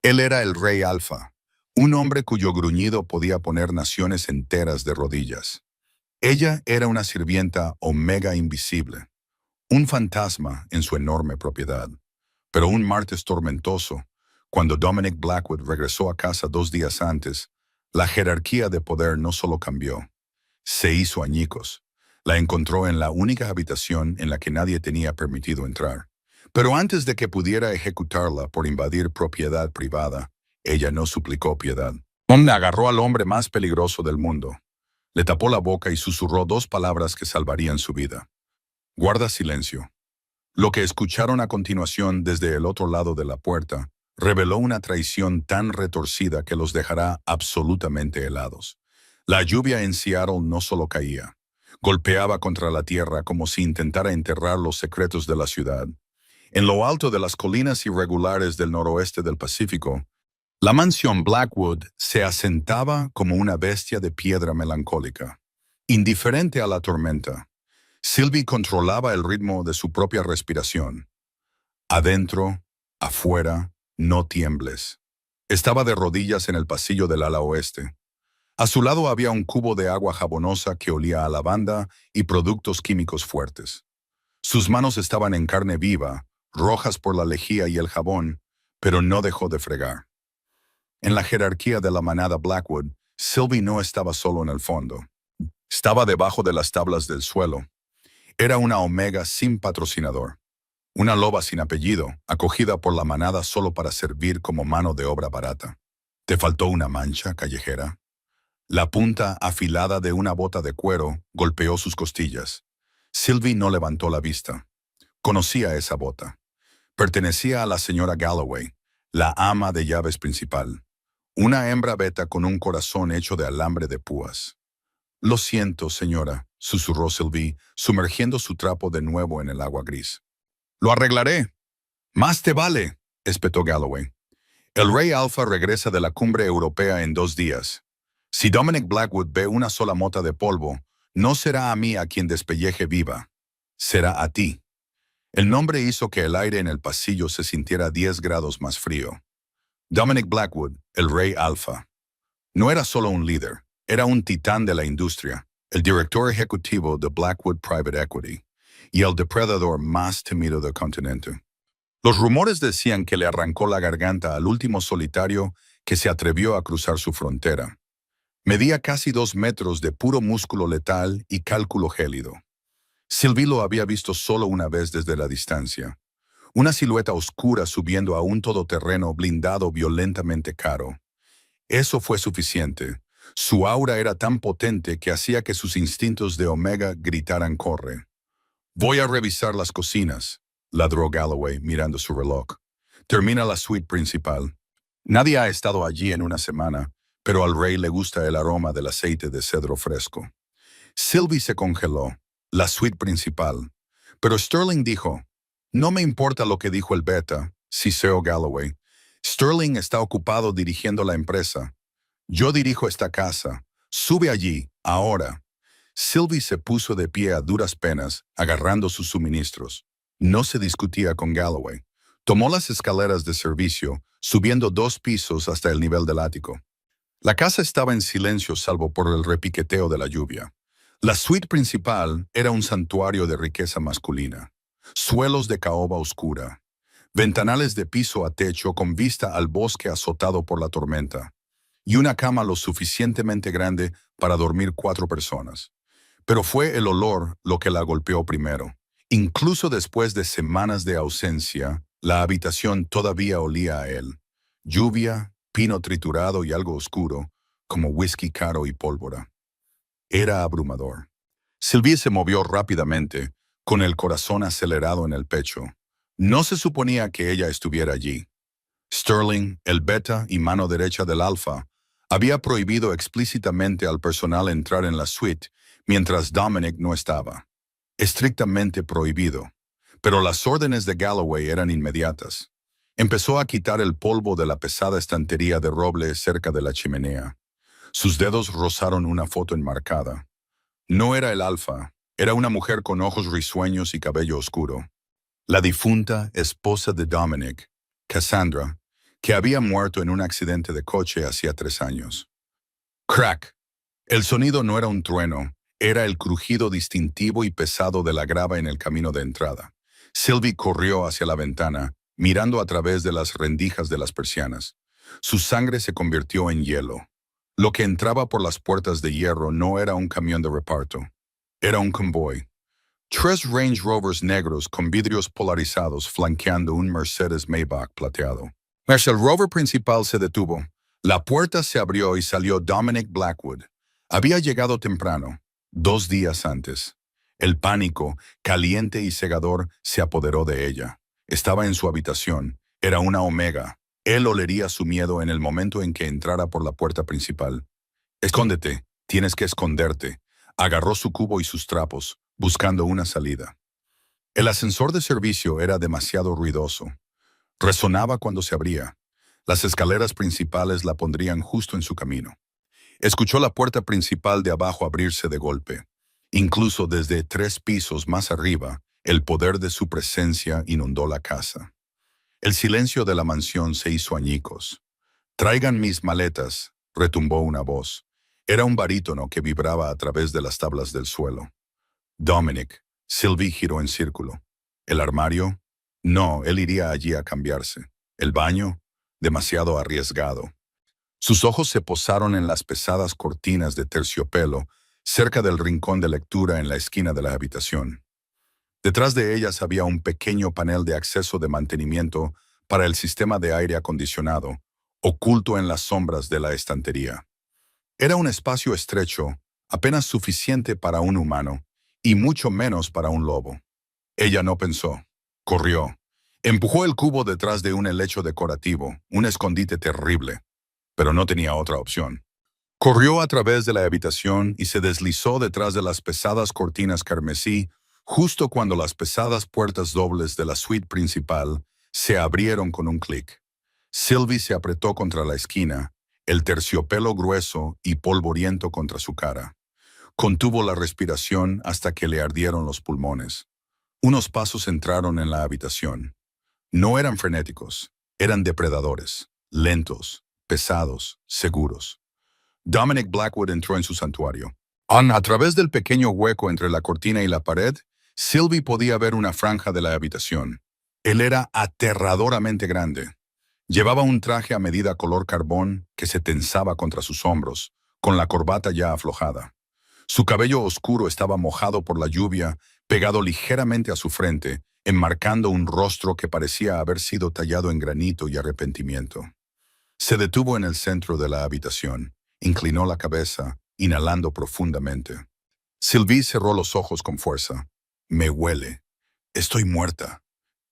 Él era el Rey Alfa, un hombre cuyo gruñido podía poner naciones enteras de rodillas. Ella era una sirvienta Omega invisible, un fantasma en su enorme propiedad. Pero un martes tormentoso, cuando Dominic Blackwood regresó a casa 2 días antes, la jerarquía de poder no solo cambió, se hizo añicos. La encontró en la única habitación en la que nadie tenía permitido entrar. Pero antes de que pudiera ejecutarla por invadir propiedad privada, ella no suplicó piedad. Donde agarró al hombre más peligroso del mundo. Le tapó la boca y susurró 2 palabras que salvarían su vida. Guarda silencio. Lo que escucharon a continuación desde el otro lado de la puerta reveló una traición tan retorcida que los dejará absolutamente helados. La lluvia en Seattle no solo caía, golpeaba contra la tierra como si intentara enterrar los secretos de la ciudad. En lo alto de las colinas irregulares del noroeste del Pacífico, la mansión Blackwood se asentaba como una bestia de piedra melancólica, indiferente a la tormenta. Sylvie controlaba el ritmo de su propia respiración. Adentro, afuera, no tiembles. Estaba de rodillas en el pasillo del ala oeste. A su lado había un cubo de agua jabonosa que olía a lavanda y productos químicos fuertes. Sus manos estaban en carne viva, rojas por la lejía y el jabón, pero no dejó de fregar. En la jerarquía de la manada Blackwood, Sylvie no estaba solo en el fondo. Estaba debajo de las tablas del suelo. Era una Omega sin patrocinador. Una loba sin apellido, acogida por la manada solo para servir como mano de obra barata. ¿Te faltó una mancha callejera? La punta afilada de una bota de cuero golpeó sus costillas. Sylvie no levantó la vista. Conocía esa bota. Pertenecía a la señora Galloway, la ama de llaves principal. Una hembra beta con un corazón hecho de alambre de púas. Lo siento, señora, susurró Sylvie, sumergiendo su trapo de nuevo en el agua gris. Lo arreglaré. Más te vale, espetó Galloway. El Rey Alfa regresa de la cumbre europea en 2 días. Si Dominic Blackwood ve una sola mota de polvo, no será a mí a quien despelleje viva. Será a ti. El nombre hizo que el aire en el pasillo se sintiera 10 grados más frío. Dominic Blackwood, el Rey Alfa. No era solo un líder, era un titán de la industria, el director ejecutivo de Blackwood Private Equity y el depredador más temido del continente. Los rumores decían que le arrancó la garganta al último solitario que se atrevió a cruzar su frontera. Medía casi 2 metros de puro músculo letal y cálculo gélido. Sylvie lo había visto solo una vez desde la distancia. Una silueta oscura subiendo a un todoterreno blindado violentamente caro. Eso fue suficiente. Su aura era tan potente que hacía que sus instintos de Omega gritaran corre. Voy a revisar las cocinas, ladró Galloway mirando su reloj. Termina la suite principal. Nadie ha estado allí en una semana, pero al rey le gusta el aroma del aceite de cedro fresco. Sylvie se congeló. La suite principal. Pero Sterling dijo, no me importa lo que dijo el beta, siseó Galloway. Sterling está ocupado dirigiendo la empresa. Yo dirijo esta casa. Sube allí, ahora. Sylvie se puso de pie a duras penas, agarrando sus suministros. No se discutía con Galloway. Tomó las escaleras de servicio, subiendo 2 pisos hasta el nivel del ático. La casa estaba en silencio salvo por el repiqueteo de la lluvia. La suite principal era un santuario de riqueza masculina. Suelos de caoba oscura. Ventanales de piso a techo con vista al bosque azotado por la tormenta. Y una cama lo suficientemente grande para dormir 4 personas. Pero fue el olor lo que la golpeó primero. Incluso después de semanas de ausencia, la habitación todavía olía a él. Lluvia, pino triturado y algo oscuro, como whisky caro y pólvora. Era abrumador. Sylvie se movió rápidamente, con el corazón acelerado en el pecho. No se suponía que ella estuviera allí. Sterling, el beta y mano derecha del alfa, había prohibido explícitamente al personal entrar en la suite mientras Dominic no estaba. Estrictamente prohibido. Pero las órdenes de Galloway eran inmediatas. Empezó a quitar el polvo de la pesada estantería de roble cerca de la chimenea. Sus dedos rozaron una foto enmarcada. No era el alfa, era una mujer con ojos risueños y cabello oscuro. La difunta esposa de Dominic, Cassandra, que había muerto en un accidente de coche hacía 3 años. Crack. El sonido no era un trueno, era el crujido distintivo y pesado de la grava en el camino de entrada. Sylvie corrió hacia la ventana, mirando a través de las rendijas de las persianas. Su sangre se convirtió en hielo. Lo que entraba por las puertas de hierro no era un camión de reparto. Era un convoy. 3 Range Rovers negros con vidrios polarizados flanqueando un Mercedes Maybach plateado. Mas el Rover principal se detuvo. La puerta se abrió y salió Dominic Blackwood. Había llegado temprano, 2 días antes. El pánico, caliente y cegador, se apoderó de ella. Estaba en su habitación. Era una omega. Él olería su miedo en el momento en que entrara por la puerta principal. Escóndete, tienes que esconderte. Agarró su cubo y sus trapos, buscando una salida. El ascensor de servicio era demasiado ruidoso. Resonaba cuando se abría. Las escaleras principales la pondrían justo en su camino. Escuchó la puerta principal de abajo abrirse de golpe. Incluso desde 3 pisos más arriba, el poder de su presencia inundó la casa. El silencio de la mansión se hizo añicos. «Traigan mis maletas», retumbó una voz. Era un barítono que vibraba a través de las tablas del suelo. Dominic. Sylvie giró en círculo. ¿El armario? No, él iría allí a cambiarse. ¿El baño? Demasiado arriesgado. Sus ojos se posaron en las pesadas cortinas de terciopelo cerca del rincón de lectura en la esquina de la habitación. Detrás de ellas había un pequeño panel de acceso de mantenimiento para el sistema de aire acondicionado, oculto en las sombras de la estantería. Era un espacio estrecho, apenas suficiente para un humano, y mucho menos para un lobo. Ella no pensó. Corrió. Empujó el cubo detrás de un helecho decorativo, un escondite terrible, pero no tenía otra opción. Corrió a través de la habitación y se deslizó detrás de las pesadas cortinas carmesí justo cuando las pesadas puertas dobles de la suite principal se abrieron con un clic. Sylvie se apretó contra la esquina, el terciopelo grueso y polvoriento contra su cara. Contuvo la respiración hasta que le ardieron los pulmones. Unos pasos entraron en la habitación. No eran frenéticos, eran depredadores, lentos, pesados, seguros. Dominic Blackwood entró en su santuario. A través del pequeño hueco entre la cortina y la pared, Sylvie podía ver una franja de la habitación. Él era aterradoramente grande. Llevaba un traje a medida color carbón que se tensaba contra sus hombros, con la corbata ya aflojada. Su cabello oscuro estaba mojado por la lluvia, pegado ligeramente a su frente, enmarcando un rostro que parecía haber sido tallado en granito y arrepentimiento. Se detuvo en el centro de la habitación, inclinó la cabeza, inhalando profundamente. Sylvie cerró los ojos con fuerza. «Me huele. Estoy muerta.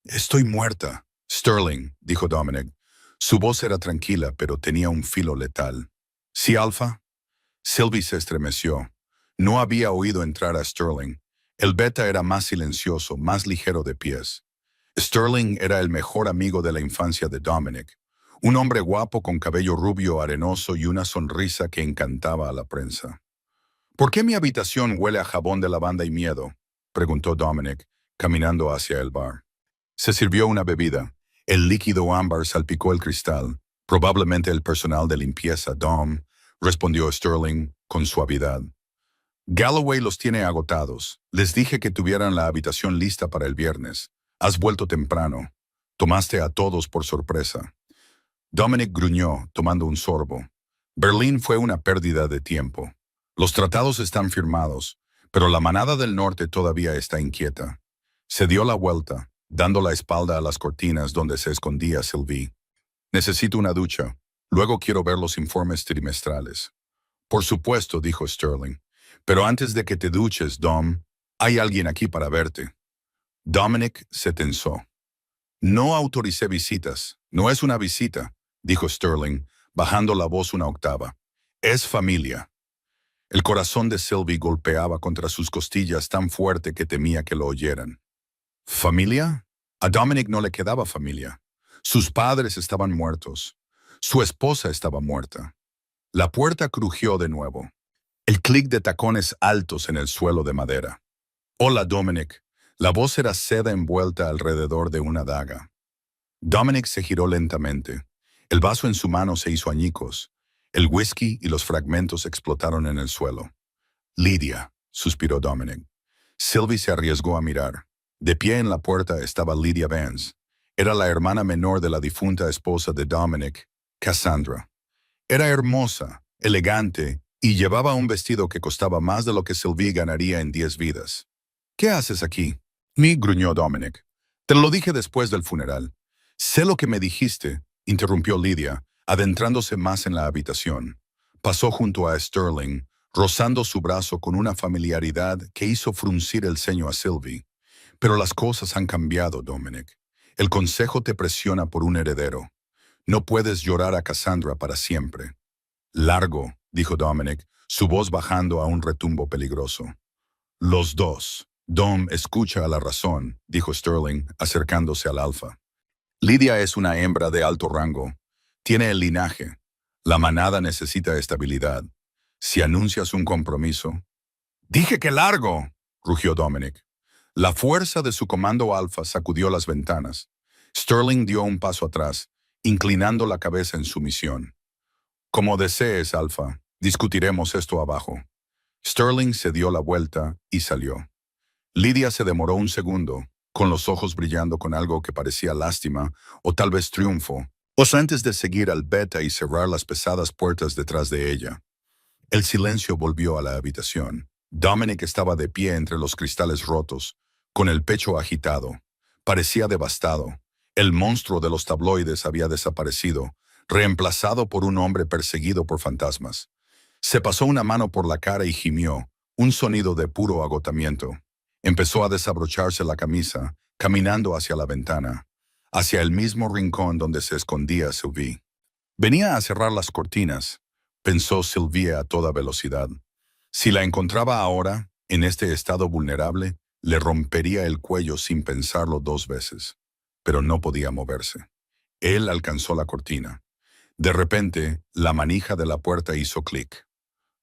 Estoy muerta». «Sterling», dijo Dominic. Su voz era tranquila, pero tenía un filo letal. «¿Sí, Alfa?» Sylvie se estremeció. No había oído entrar a Sterling. El beta era más silencioso, más ligero de pies. Sterling era el mejor amigo de la infancia de Dominic. Un hombre guapo con cabello rubio arenoso y una sonrisa que encantaba a la prensa. «¿Por qué mi habitación huele a jabón de lavanda y miedo?», preguntó Dominic, caminando hacia el bar. Se sirvió una bebida. El líquido ámbar salpicó el cristal. «Probablemente el personal de limpieza, Dom», respondió Sterling con suavidad. «Galloway los tiene agotados. Les dije que tuvieran la habitación lista para el viernes. Has vuelto temprano. Tomaste a todos por sorpresa». Dominic gruñó, tomando un sorbo. Berlín fue una pérdida de tiempo. Los tratados están firmados, pero la manada del norte todavía está inquieta. Se dio la vuelta, dando la espalda a las cortinas donde se escondía Sylvie. «Necesito una ducha. Luego quiero ver los informes trimestrales». «Por supuesto», dijo Sterling. «Pero antes de que te duches, Dom, hay alguien aquí para verte». Dominic se tensó. «No autoricé visitas. No es una visita», dijo Sterling, bajando la voz una octava. «Es familia». El corazón de Sylvie golpeaba contra sus costillas tan fuerte que temía que lo oyeran. ¿Familia? A Dominic no le quedaba familia. Sus padres estaban muertos. Su esposa estaba muerta. La puerta crujió de nuevo. El clic de tacones altos en el suelo de madera. «Hola, Dominic». La voz era seda envuelta alrededor de una daga. Dominic se giró lentamente. El vaso en su mano se hizo añicos. El whisky y los fragmentos explotaron en el suelo. Lydia, suspiró Dominic. Sylvie se arriesgó a mirar. De pie en la puerta estaba Lydia Vance. Era la hermana menor de la difunta esposa de Dominic, Cassandra. Era hermosa, elegante, y llevaba un vestido que costaba más de lo que Sylvie ganaría en 10 vidas. ¿Qué haces aquí? Gruñó Dominic. Te lo dije después del funeral. Sé lo que me dijiste, interrumpió Lydia, adentrándose más en la habitación. Pasó junto a Sterling, rozando su brazo con una familiaridad que hizo fruncir el ceño a Sylvie. Pero las cosas han cambiado, Dominic. El consejo te presiona por un heredero. No puedes llorar a Cassandra para siempre. Largo, dijo Dominic, su voz bajando a un retumbo peligroso. Los dos. Dom escucha a la razón, dijo Sterling, acercándose al alfa. Lydia es una hembra de alto rango. Tiene el linaje. La manada necesita estabilidad. Si anuncias un compromiso... ¡Dije que largo!, rugió Dominic. La fuerza de su comando alfa sacudió las ventanas. Sterling dio un paso atrás, inclinando la cabeza en sumisión. Como desees, alfa. Discutiremos esto abajo. Sterling se dio la vuelta y salió. Lydia se demoró un segundo, con los ojos brillando con algo que parecía lástima o tal vez triunfo, antes de seguir al beta y cerrar las pesadas puertas detrás de ella. El silencio volvió a la habitación. Dominic estaba de pie entre los cristales rotos, con el pecho agitado. Parecía devastado. El monstruo de los tabloides había desaparecido, reemplazado por un hombre perseguido por fantasmas. Se pasó una mano por la cara y gimió, un sonido de puro agotamiento. Empezó a desabrocharse la camisa, caminando hacia la ventana, hacia el mismo rincón donde se escondía Sylvie. Venía a cerrar las cortinas, pensó Sylvie a toda velocidad. Si la encontraba ahora, en este estado vulnerable, le rompería el cuello sin pensarlo 2 veces. Pero no podía moverse. Él alcanzó la cortina. De repente, la manija de la puerta hizo clic.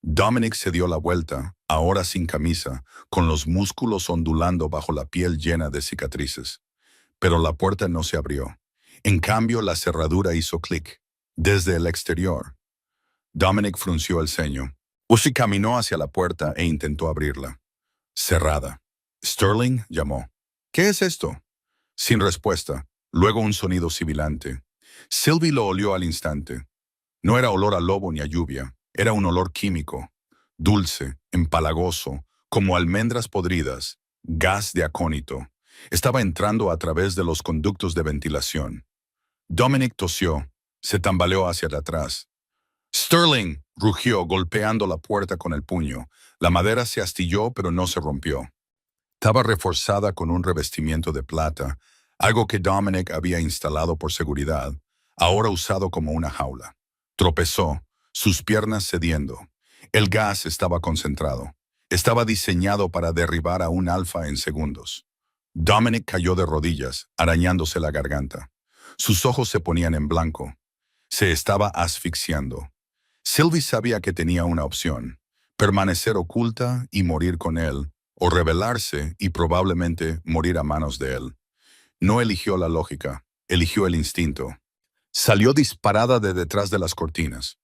Dominic se dio la vuelta, ahora sin camisa, con los músculos ondulando bajo la piel llena de cicatrices. Pero la puerta no se abrió. En cambio, la cerradura hizo clic. Desde el exterior. Dominic frunció el ceño. Uzi caminó hacia la puerta e intentó abrirla. Cerrada. Sterling llamó. ¿Qué es esto? Sin respuesta. Luego un sonido sibilante. Sylvie lo olió al instante. No era olor a lobo ni a lluvia. Era un olor químico. Dulce, empalagoso, como almendras podridas. Gas de acónito. Estaba entrando a través de los conductos de ventilación. Dominic tosió. Se tambaleó hacia atrás. «Sterling», rugió, golpeando la puerta con el puño. La madera se astilló, pero no se rompió. Estaba reforzada con un revestimiento de plata, algo que Dominic había instalado por seguridad, ahora usado como una jaula. Tropezó, sus piernas cediendo. El gas estaba concentrado. Estaba diseñado para derribar a un alfa en segundos. Dominic cayó de rodillas, arañándose la garganta. Sus ojos se ponían en blanco. Se estaba asfixiando. Sylvie sabía que tenía una opción: permanecer oculta y morir con él, o rebelarse y probablemente morir a manos de él. No eligió la lógica, eligió el instinto. Salió disparada de detrás de las cortinas.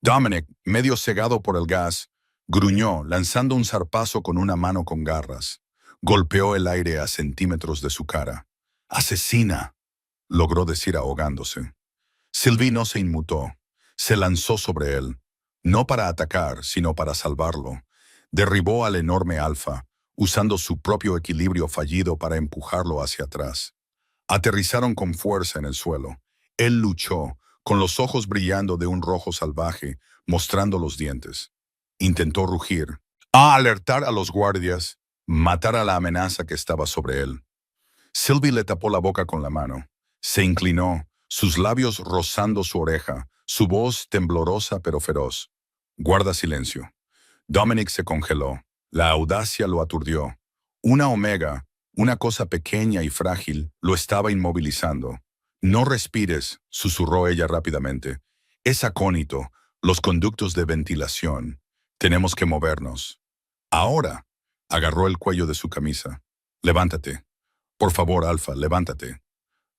Dominic, medio cegado por el gas, gruñó, lanzando un zarpazo con una mano con garras. Golpeó el aire a centímetros de su cara. «¡Asesina!», logró decir ahogándose. Sylvie no se inmutó. Se lanzó sobre él, no para atacar, sino para salvarlo. Derribó al enorme alfa, usando su propio equilibrio fallido para empujarlo hacia atrás. Aterrizaron con fuerza en el suelo. Él luchó, con los ojos brillando de un rojo salvaje, mostrando los dientes. Intentó rugir, alertar a los guardias, matar a la amenaza que estaba sobre él. Sylvie le tapó la boca con la mano. Se inclinó, sus labios rozando su oreja, su voz temblorosa pero feroz. «Guarda silencio». Dominic se congeló. La audacia lo aturdió. Una omega, una cosa pequeña y frágil, lo estaba inmovilizando. «No respires», susurró ella rápidamente. «Es acónito, los conductos de ventilación. Tenemos que movernos». «Ahora», agarró el cuello de su camisa. «Levántate. Por favor, Alfa, levántate».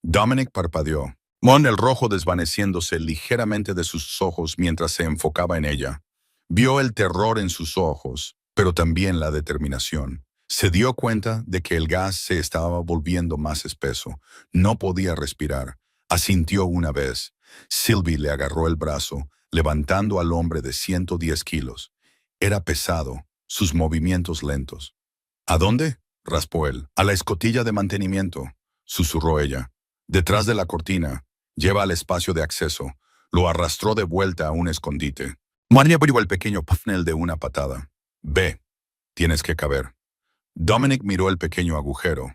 Dominic parpadeó. Mon el rojo desvaneciéndose ligeramente de sus ojos mientras se enfocaba en ella. Vio el terror en sus ojos, pero también la determinación. Se dio cuenta de que el gas se estaba volviendo más espeso. No podía respirar. Asintió una vez. Sylvie le agarró el brazo, levantando al hombre de 110 kilos. Era pesado, sus movimientos lentos. ¿A dónde? Raspó él. A la escotilla de mantenimiento, susurró ella. Detrás de la cortina, lleva al espacio de acceso. Lo arrastró de vuelta a un escondite. María abrió el pequeño panel de una patada. Ve, tienes que caber. Dominic miró el pequeño agujero.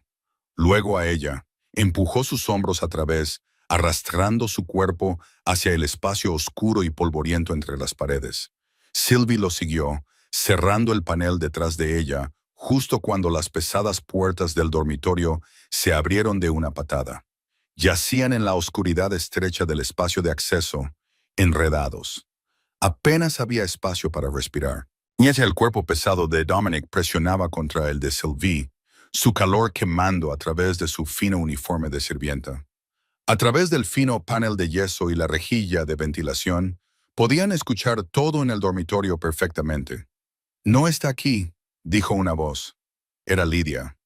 Luego a ella. Empujó sus hombros a través, arrastrando su cuerpo hacia el espacio oscuro y polvoriento entre las paredes. Sylvie lo siguió, cerrando el panel detrás de ella, justo cuando las pesadas puertas del dormitorio se abrieron de una patada. Yacían en la oscuridad estrecha del espacio de acceso, enredados. Apenas había espacio para respirar. Mientras el cuerpo pesado de Dominic presionaba contra el de Sylvie, su calor quemando a través de su fino uniforme de sirvienta. A través del fino panel de yeso y la rejilla de ventilación, podían escuchar todo en el dormitorio perfectamente. «No está aquí», dijo una voz. Era Lydia.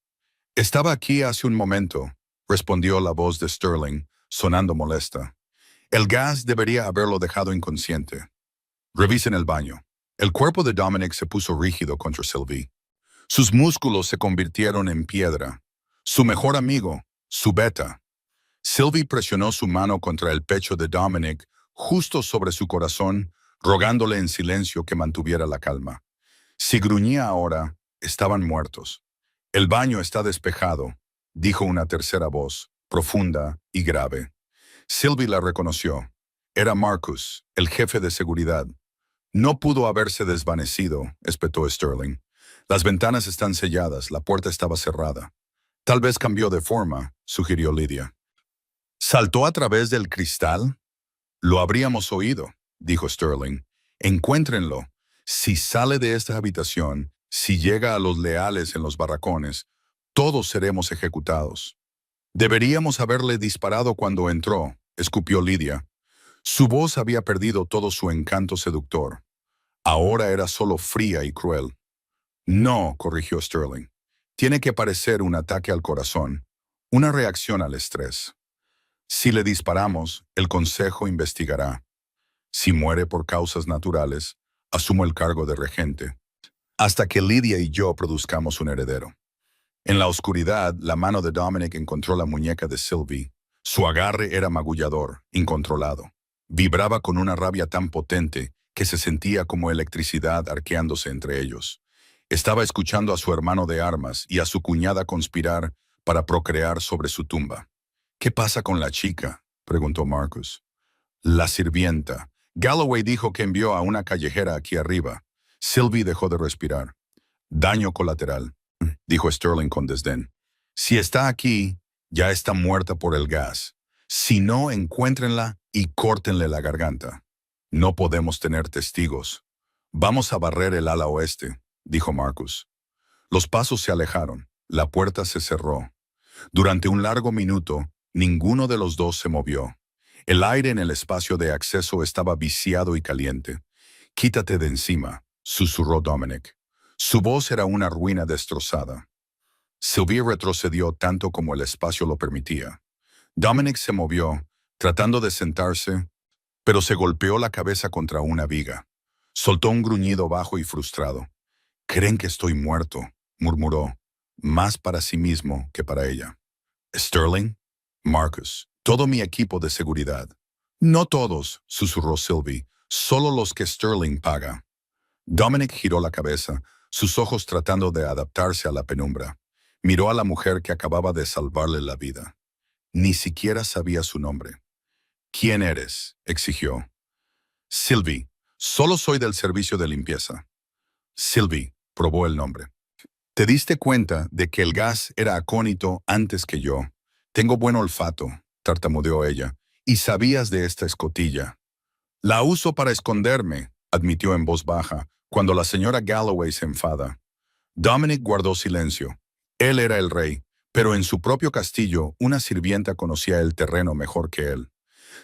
«Estaba aquí hace un momento», respondió la voz de Sterling, sonando molesta. «El gas debería haberlo dejado inconsciente. Revisen el baño». El cuerpo de Dominic se puso rígido contra Sylvie. Sus músculos se convirtieron en piedra. Su mejor amigo, su beta. Sylvie presionó su mano contra el pecho de Dominic, justo sobre su corazón, rogándole en silencio que mantuviera la calma. Si gruñía ahora, estaban muertos. «El baño está despejado», dijo una tercera voz, profunda y grave. Sylvie la reconoció. Era Marcus, el jefe de seguridad. «No pudo haberse desvanecido», espetó Sterling. «Las ventanas están selladas, la puerta estaba cerrada». «Tal vez cambió de forma», sugirió Lydia. «¿Saltó a través del cristal?» «Lo habríamos oído», dijo Sterling. «Encuéntrenlo. Si sale de esta habitación, si llega a los leales en los barracones, todos seremos ejecutados». «Deberíamos haberle disparado cuando entró», escupió Lydia. Su voz había perdido todo su encanto seductor. Ahora era solo fría y cruel. «No», corrigió Sterling. «Tiene que parecer un ataque al corazón, una reacción al estrés. Si le disparamos, el consejo investigará. Si muere por causas naturales, asumo el cargo de regente, hasta que Lydia y yo produzcamos un heredero». En la oscuridad, la mano de Dominic encontró la muñeca de Sylvie. Su agarre era magullador, incontrolado. Vibraba con una rabia tan potente que se sentía como electricidad arqueándose entre ellos. Estaba escuchando a su hermano de armas y a su cuñada conspirar para procrear sobre su tumba. «¿Qué pasa con la chica?», preguntó Marcus. «La sirvienta. Galloway dijo que envió a una callejera aquí arriba». Sylvie dejó de respirar. «Daño colateral», dijo Sterling con desdén. «Si está aquí, ya está muerta por el gas. Si no, encuéntrenla y córtenle la garganta. No podemos tener testigos. Vamos a barrer el ala oeste», dijo Marcus. Los pasos se alejaron. La puerta se cerró. Durante un largo minuto, ninguno de los dos se movió. El aire en el espacio de acceso estaba viciado y caliente. «Quítate de encima», susurró Dominic. Su voz era una ruina destrozada. Sylvie retrocedió tanto como el espacio lo permitía. Dominic se movió, tratando de sentarse, pero se golpeó la cabeza contra una viga. Soltó un gruñido bajo y frustrado. «Creen que estoy muerto», murmuró, más para sí mismo que para ella. «Sterling, Marcus, todo mi equipo de seguridad». «No todos», susurró Sylvie, «solo los que Sterling paga». Dominic giró la cabeza, sus ojos tratando de adaptarse a la penumbra. Miró a la mujer que acababa de salvarle la vida. Ni siquiera sabía su nombre. «¿Quién eres?», exigió. «Sylvie, solo soy del servicio de limpieza». Sylvie, probó el nombre. «Te diste cuenta de que el gas era acónito antes que yo. Tengo buen olfato», tartamudeó ella, «y sabías de esta escotilla». «La uso para esconderme», admitió en voz baja, cuando la señora Galloway se enfada. Dominic guardó silencio. Él era el rey, pero en su propio castillo una sirvienta conocía el terreno mejor que él.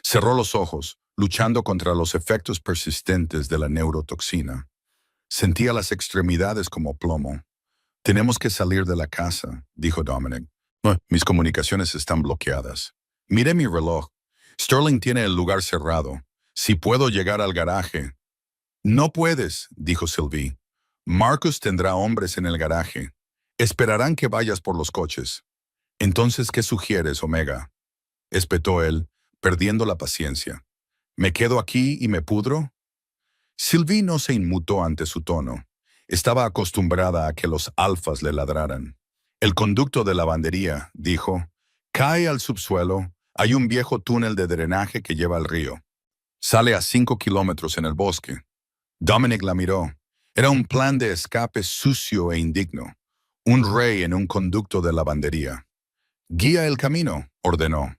Cerró los ojos, luchando contra los efectos persistentes de la neurotoxina. Sentía las extremidades como plomo. Tenemos que salir de la casa, dijo Dominic. Mis comunicaciones están bloqueadas. Miré mi reloj. Sterling tiene el lugar cerrado. Si puedo llegar al garaje. No puedes, dijo Sylvie. Marcus tendrá hombres en el garaje. Esperarán que vayas por los coches. Entonces, ¿qué sugieres, Omega? Espetó él, perdiendo la paciencia. ¿Me quedo aquí y me pudro? Sylvie no se inmutó ante su tono. Estaba acostumbrada a que los alfas le ladraran. El conducto de lavandería, dijo, cae al subsuelo. Hay un viejo túnel de drenaje que lleva al río. Sale a 5 kilómetros en el bosque. Dominic la miró. Era un plan de escape sucio e indigno. Un rey en un conducto de lavandería. Guía el camino, ordenó.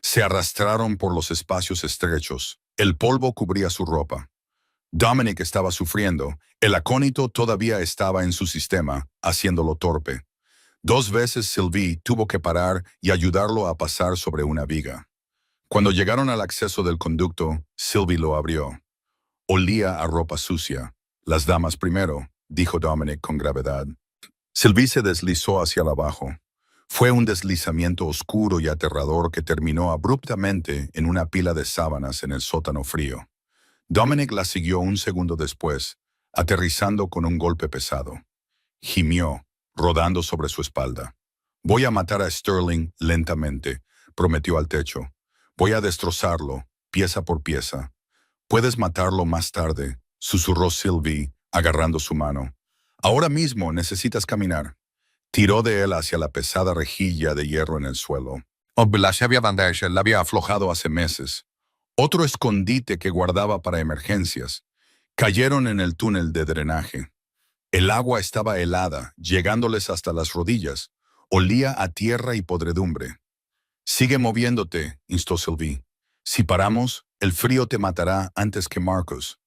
Se arrastraron por los espacios estrechos. El polvo cubría su ropa. Dominic estaba sufriendo. El acónito todavía estaba en su sistema, haciéndolo torpe. 2 veces Sylvie tuvo que parar y ayudarlo a pasar sobre una viga. Cuando llegaron al acceso del conducto, Sylvie lo abrió. Olía a ropa sucia. Las damas primero, dijo Dominic con gravedad. Sylvie se deslizó hacia abajo. Fue un deslizamiento oscuro y aterrador que terminó abruptamente en una pila de sábanas en el sótano frío. Dominic la siguió un segundo después, aterrizando con un golpe pesado. Gimió, rodando sobre su espalda. Voy a matar a Sterling lentamente, prometió al techo. Voy a destrozarlo, pieza por pieza. Puedes matarlo más tarde, susurró Sylvie, agarrando su mano. Ahora mismo necesitas caminar. Tiró de él hacia la pesada rejilla de hierro en el suelo. La sabia bandera la había aflojado hace meses. Otro escondite que guardaba para emergencias. Cayeron en el túnel de drenaje. El agua estaba helada, llegándoles hasta las rodillas. Olía a tierra y podredumbre. Sigue moviéndote, instó Sylvie. Si paramos, el frío te matará antes que Marcus.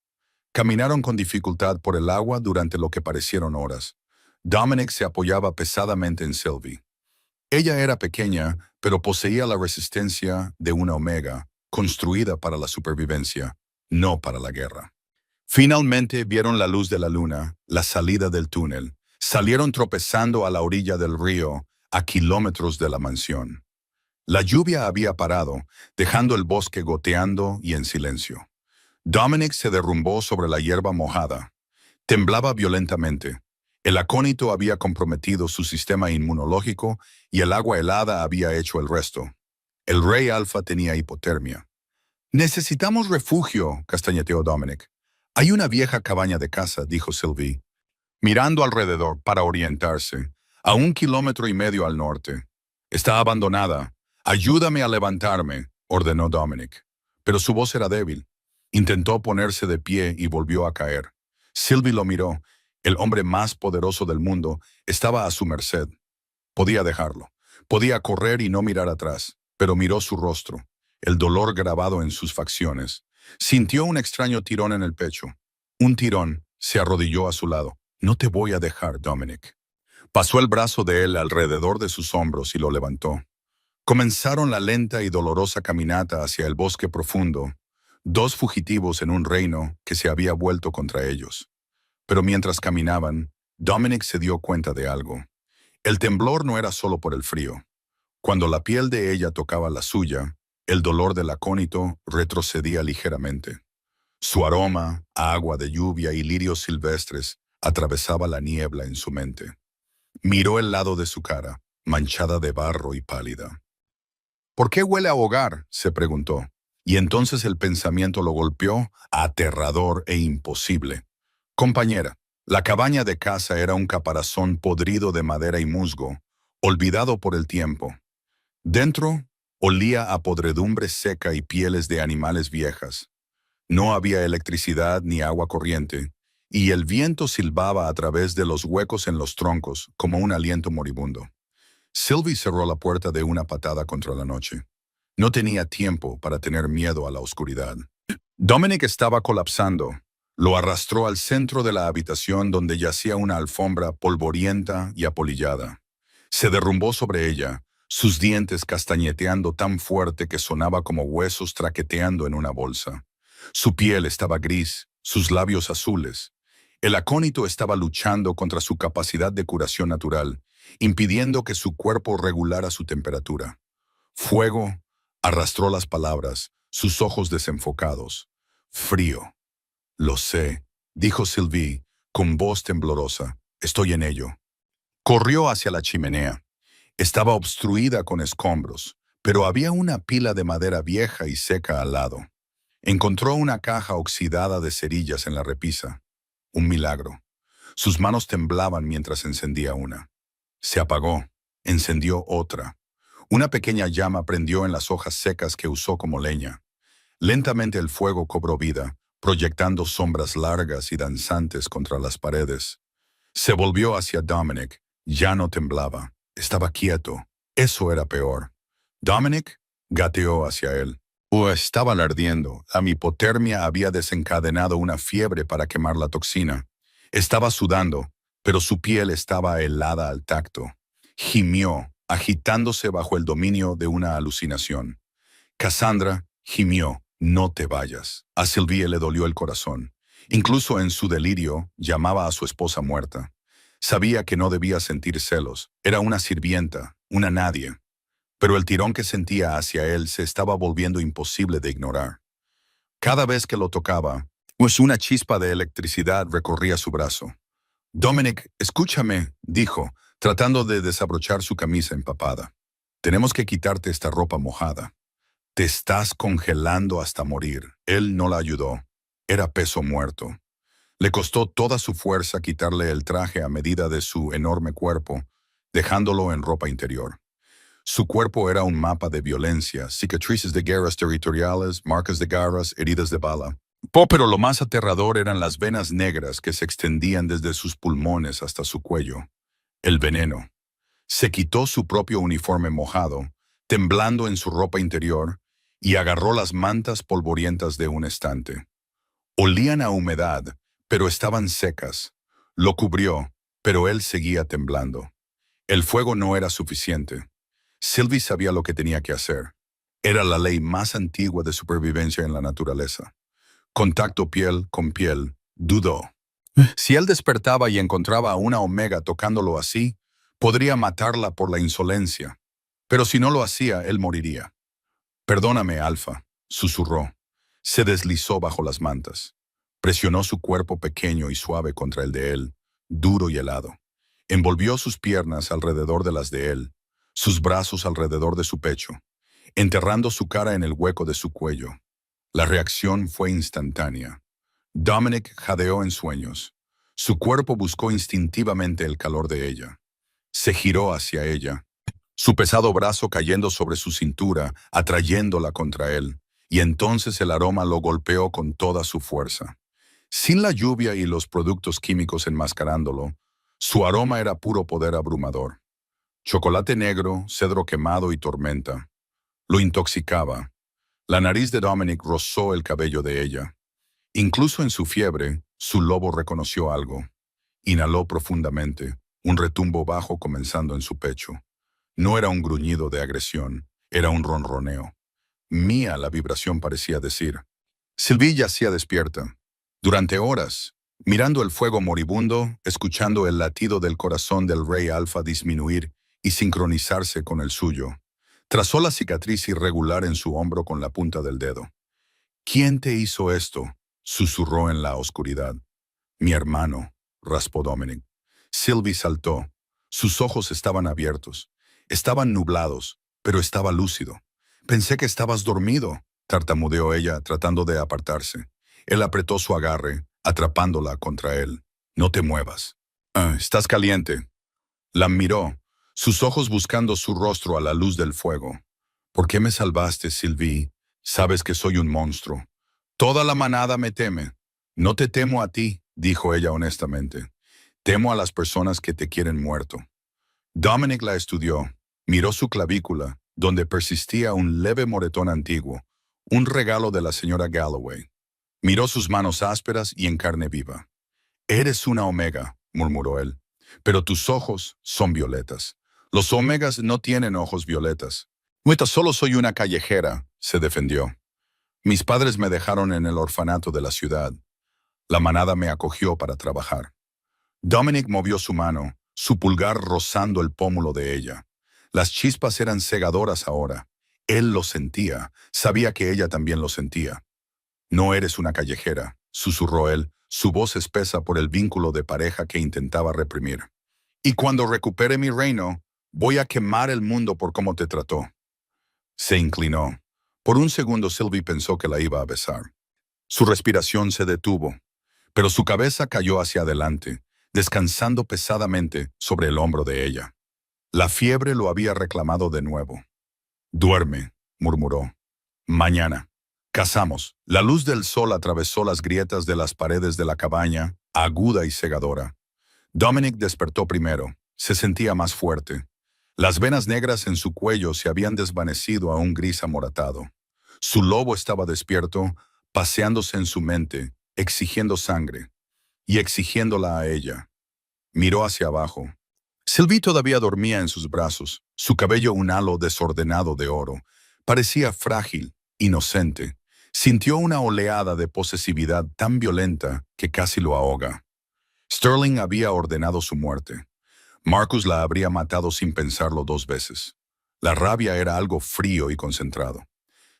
Caminaron con dificultad por el agua durante lo que parecieron horas. Dominic se apoyaba pesadamente en Sylvie. Ella era pequeña, pero poseía la resistencia de una Omega, construida para la supervivencia, no para la guerra. Finalmente vieron la luz de la luna, la salida del túnel. Salieron tropezando a la orilla del río, a kilómetros de la mansión. La lluvia había parado, dejando el bosque goteando y en silencio. Dominic se derrumbó sobre la hierba mojada. Temblaba violentamente. El acónito había comprometido su sistema inmunológico y el agua helada había hecho el resto. El rey alfa tenía hipotermia. Necesitamos refugio, castañeteó Dominic. Hay una vieja cabaña de caza, dijo Sylvie, mirando alrededor para orientarse, a 1,5 kilómetros al norte. Está abandonada. Ayúdame a levantarme, ordenó Dominic. Pero su voz era débil. Intentó ponerse de pie y volvió a caer. Sylvie lo miró. El hombre más poderoso del mundo estaba a su merced. Podía dejarlo. Podía correr y no mirar atrás, pero miró su rostro, el dolor grabado en sus facciones. Sintió un extraño tirón en el pecho. Un tirón. Se arrodilló a su lado. No te voy a dejar, Dominic. Pasó el brazo de él alrededor de sus hombros y lo levantó. Comenzaron la lenta y dolorosa caminata hacia el bosque profundo, 2 fugitivos en un reino que se había vuelto contra ellos. Pero mientras caminaban, Dominic se dio cuenta de algo. El temblor no era solo por el frío. Cuando la piel de ella tocaba la suya, el dolor del acónito retrocedía ligeramente. Su aroma, agua de lluvia y lirios silvestres atravesaba la niebla en su mente. Miró el lado de su cara, manchada de barro y pálida. ¿Por qué huele a hogar?, se preguntó. Y entonces el pensamiento lo golpeó, aterrador e imposible. Compañera, la cabaña de caza era un caparazón podrido de madera y musgo, olvidado por el tiempo. Dentro, olía a podredumbre seca y pieles de animales viejas. No había electricidad ni agua corriente, y el viento silbaba a través de los huecos en los troncos como un aliento moribundo. Sylvie cerró la puerta de una patada contra la noche. No tenía tiempo para tener miedo a la oscuridad. Dominic estaba colapsando. Lo arrastró al centro de la habitación donde yacía una alfombra polvorienta y apolillada. Se derrumbó sobre ella, sus dientes castañeteando tan fuerte que sonaba como huesos traqueteando en una bolsa. Su piel estaba gris, sus labios azules. El acónito estaba luchando contra su capacidad de curación natural, impidiendo que su cuerpo regulara su temperatura. Fuego arrastró las palabras, sus ojos desenfocados. Frío. Lo sé, dijo Sylvie, con voz temblorosa. Estoy en ello. Corrió hacia la chimenea. Estaba obstruida con escombros, pero había una pila de madera vieja y seca al lado. Encontró una caja oxidada de cerillas en la repisa. Un milagro. Sus manos temblaban mientras encendía una. Se apagó. Encendió otra. Una pequeña llama prendió en las hojas secas que usó como leña. Lentamente el fuego cobró vida, proyectando sombras largas y danzantes contra las paredes. Se volvió hacia Dominic. Ya no temblaba. Estaba quieto. Eso era peor. Dominic gateó hacia él. Estaban ardiendo. La hipotermia había desencadenado una fiebre para quemar la toxina. Estaba sudando, pero su piel estaba helada al tacto. Gimió, agitándose bajo el dominio de una alucinación. Cassandra gimió, no te vayas. A Sylvie le dolió el corazón. Incluso en su delirio, llamaba a su esposa muerta. Sabía que no debía sentir celos. Era una sirvienta, una nadie. Pero el tirón que sentía hacia él se estaba volviendo imposible de ignorar. Cada vez que lo tocaba, pues una chispa de electricidad recorría su brazo. Dominic, escúchame, dijo, tratando de desabrochar su camisa empapada. Tenemos que quitarte esta ropa mojada. Te estás congelando hasta morir. Él no la ayudó. Era peso muerto. Le costó toda su fuerza quitarle el traje a medida de su enorme cuerpo, dejándolo en ropa interior. Su cuerpo era un mapa de violencia, cicatrices de guerras territoriales, marcas de garras, heridas de bala. Pero lo más aterrador eran las venas negras que se extendían desde sus pulmones hasta su cuello. El veneno. Se quitó su propio uniforme mojado, temblando en su ropa interior, y agarró las mantas polvorientas de un estante. Olían a humedad, pero estaban secas. Lo cubrió, pero él seguía temblando. El fuego no era suficiente. Sylvie sabía lo que tenía que hacer. Era la ley más antigua de supervivencia en la naturaleza. Contacto piel con piel, dudó. Si él despertaba y encontraba a una omega tocándolo así, podría matarla por la insolencia. Pero si no lo hacía, él moriría. Perdóname, Alfa, susurró. Se deslizó bajo las mantas. Presionó su cuerpo pequeño y suave contra el de él, duro y helado. Envolvió sus piernas alrededor de las de él, sus brazos alrededor de su pecho, enterrando su cara en el hueco de su cuello. La reacción fue instantánea. Dominic jadeó en sueños. Su cuerpo buscó instintivamente el calor de ella. Se giró hacia ella, su pesado brazo cayendo sobre su cintura, atrayéndola contra él, y entonces el aroma lo golpeó con toda su fuerza. Sin la lluvia y los productos químicos enmascarándolo, su aroma era puro poder abrumador. Chocolate negro, cedro quemado y tormenta. Lo intoxicaba. La nariz de Dominic rozó el cabello de ella. Incluso en su fiebre, su lobo reconoció algo. Inhaló profundamente, un retumbo bajo comenzando en su pecho. No era un gruñido de agresión, era un ronroneo. Mía, la vibración parecía decir. Sylvie yacía despierta. Durante horas, mirando el fuego moribundo, escuchando el latido del corazón del rey Alfa disminuir y sincronizarse con el suyo. Trazó la cicatriz irregular en su hombro con la punta del dedo. ¿Quién te hizo esto?, susurró en la oscuridad. Mi hermano, raspó Dominic. Sylvie saltó. Sus ojos estaban abiertos. Estaban nublados, pero estaba lúcido. Pensé que estabas dormido, tartamudeó ella, tratando de apartarse. Él apretó su agarre, atrapándola contra él. No te muevas. Estás caliente. La miró, sus ojos buscando su rostro a la luz del fuego. ¿Por qué me salvaste, Sylvie? Sabes que soy un monstruo. Toda la manada me teme. No te temo a ti, dijo ella honestamente. Temo a las personas que te quieren muerto. Dominic la estudió. Miró su clavícula, donde persistía un leve moretón antiguo, un regalo de la señora Galloway. Miró sus manos ásperas y en carne viva. Eres una omega, murmuró él, pero tus ojos son violetas. Los Omegas no tienen ojos violetas. Mueta, solo soy una callejera, se defendió. Mis padres me dejaron en el orfanato de la ciudad. La manada me acogió para trabajar. Dominic movió su mano, su pulgar rozando el pómulo de ella. Las chispas eran cegadoras ahora. Él lo sentía, sabía que ella también lo sentía. No eres una callejera, susurró él, su voz espesa por el vínculo de pareja que intentaba reprimir. Y cuando recupere mi reino, voy a quemar el mundo por cómo te trató. Se inclinó. Por un segundo Sylvie pensó que la iba a besar. Su respiración se detuvo, pero su cabeza cayó hacia adelante, descansando pesadamente sobre el hombro de ella. La fiebre lo había reclamado de nuevo. Duerme, murmuró. Mañana. Cazamos. La luz del sol atravesó las grietas de las paredes de la cabaña, aguda y cegadora. Dominic despertó primero. Se sentía más fuerte. Las venas negras en su cuello se habían desvanecido a un gris amoratado. Su lobo estaba despierto, paseándose en su mente, exigiendo sangre, y exigiéndola a ella. Miró hacia abajo. Sylvie todavía dormía en sus brazos, su cabello un halo desordenado de oro. Parecía frágil, inocente. Sintió una oleada de posesividad tan violenta que casi lo ahoga. Sterling había ordenado su muerte. Marcus la habría matado sin pensarlo 2 veces. La rabia era algo frío y concentrado.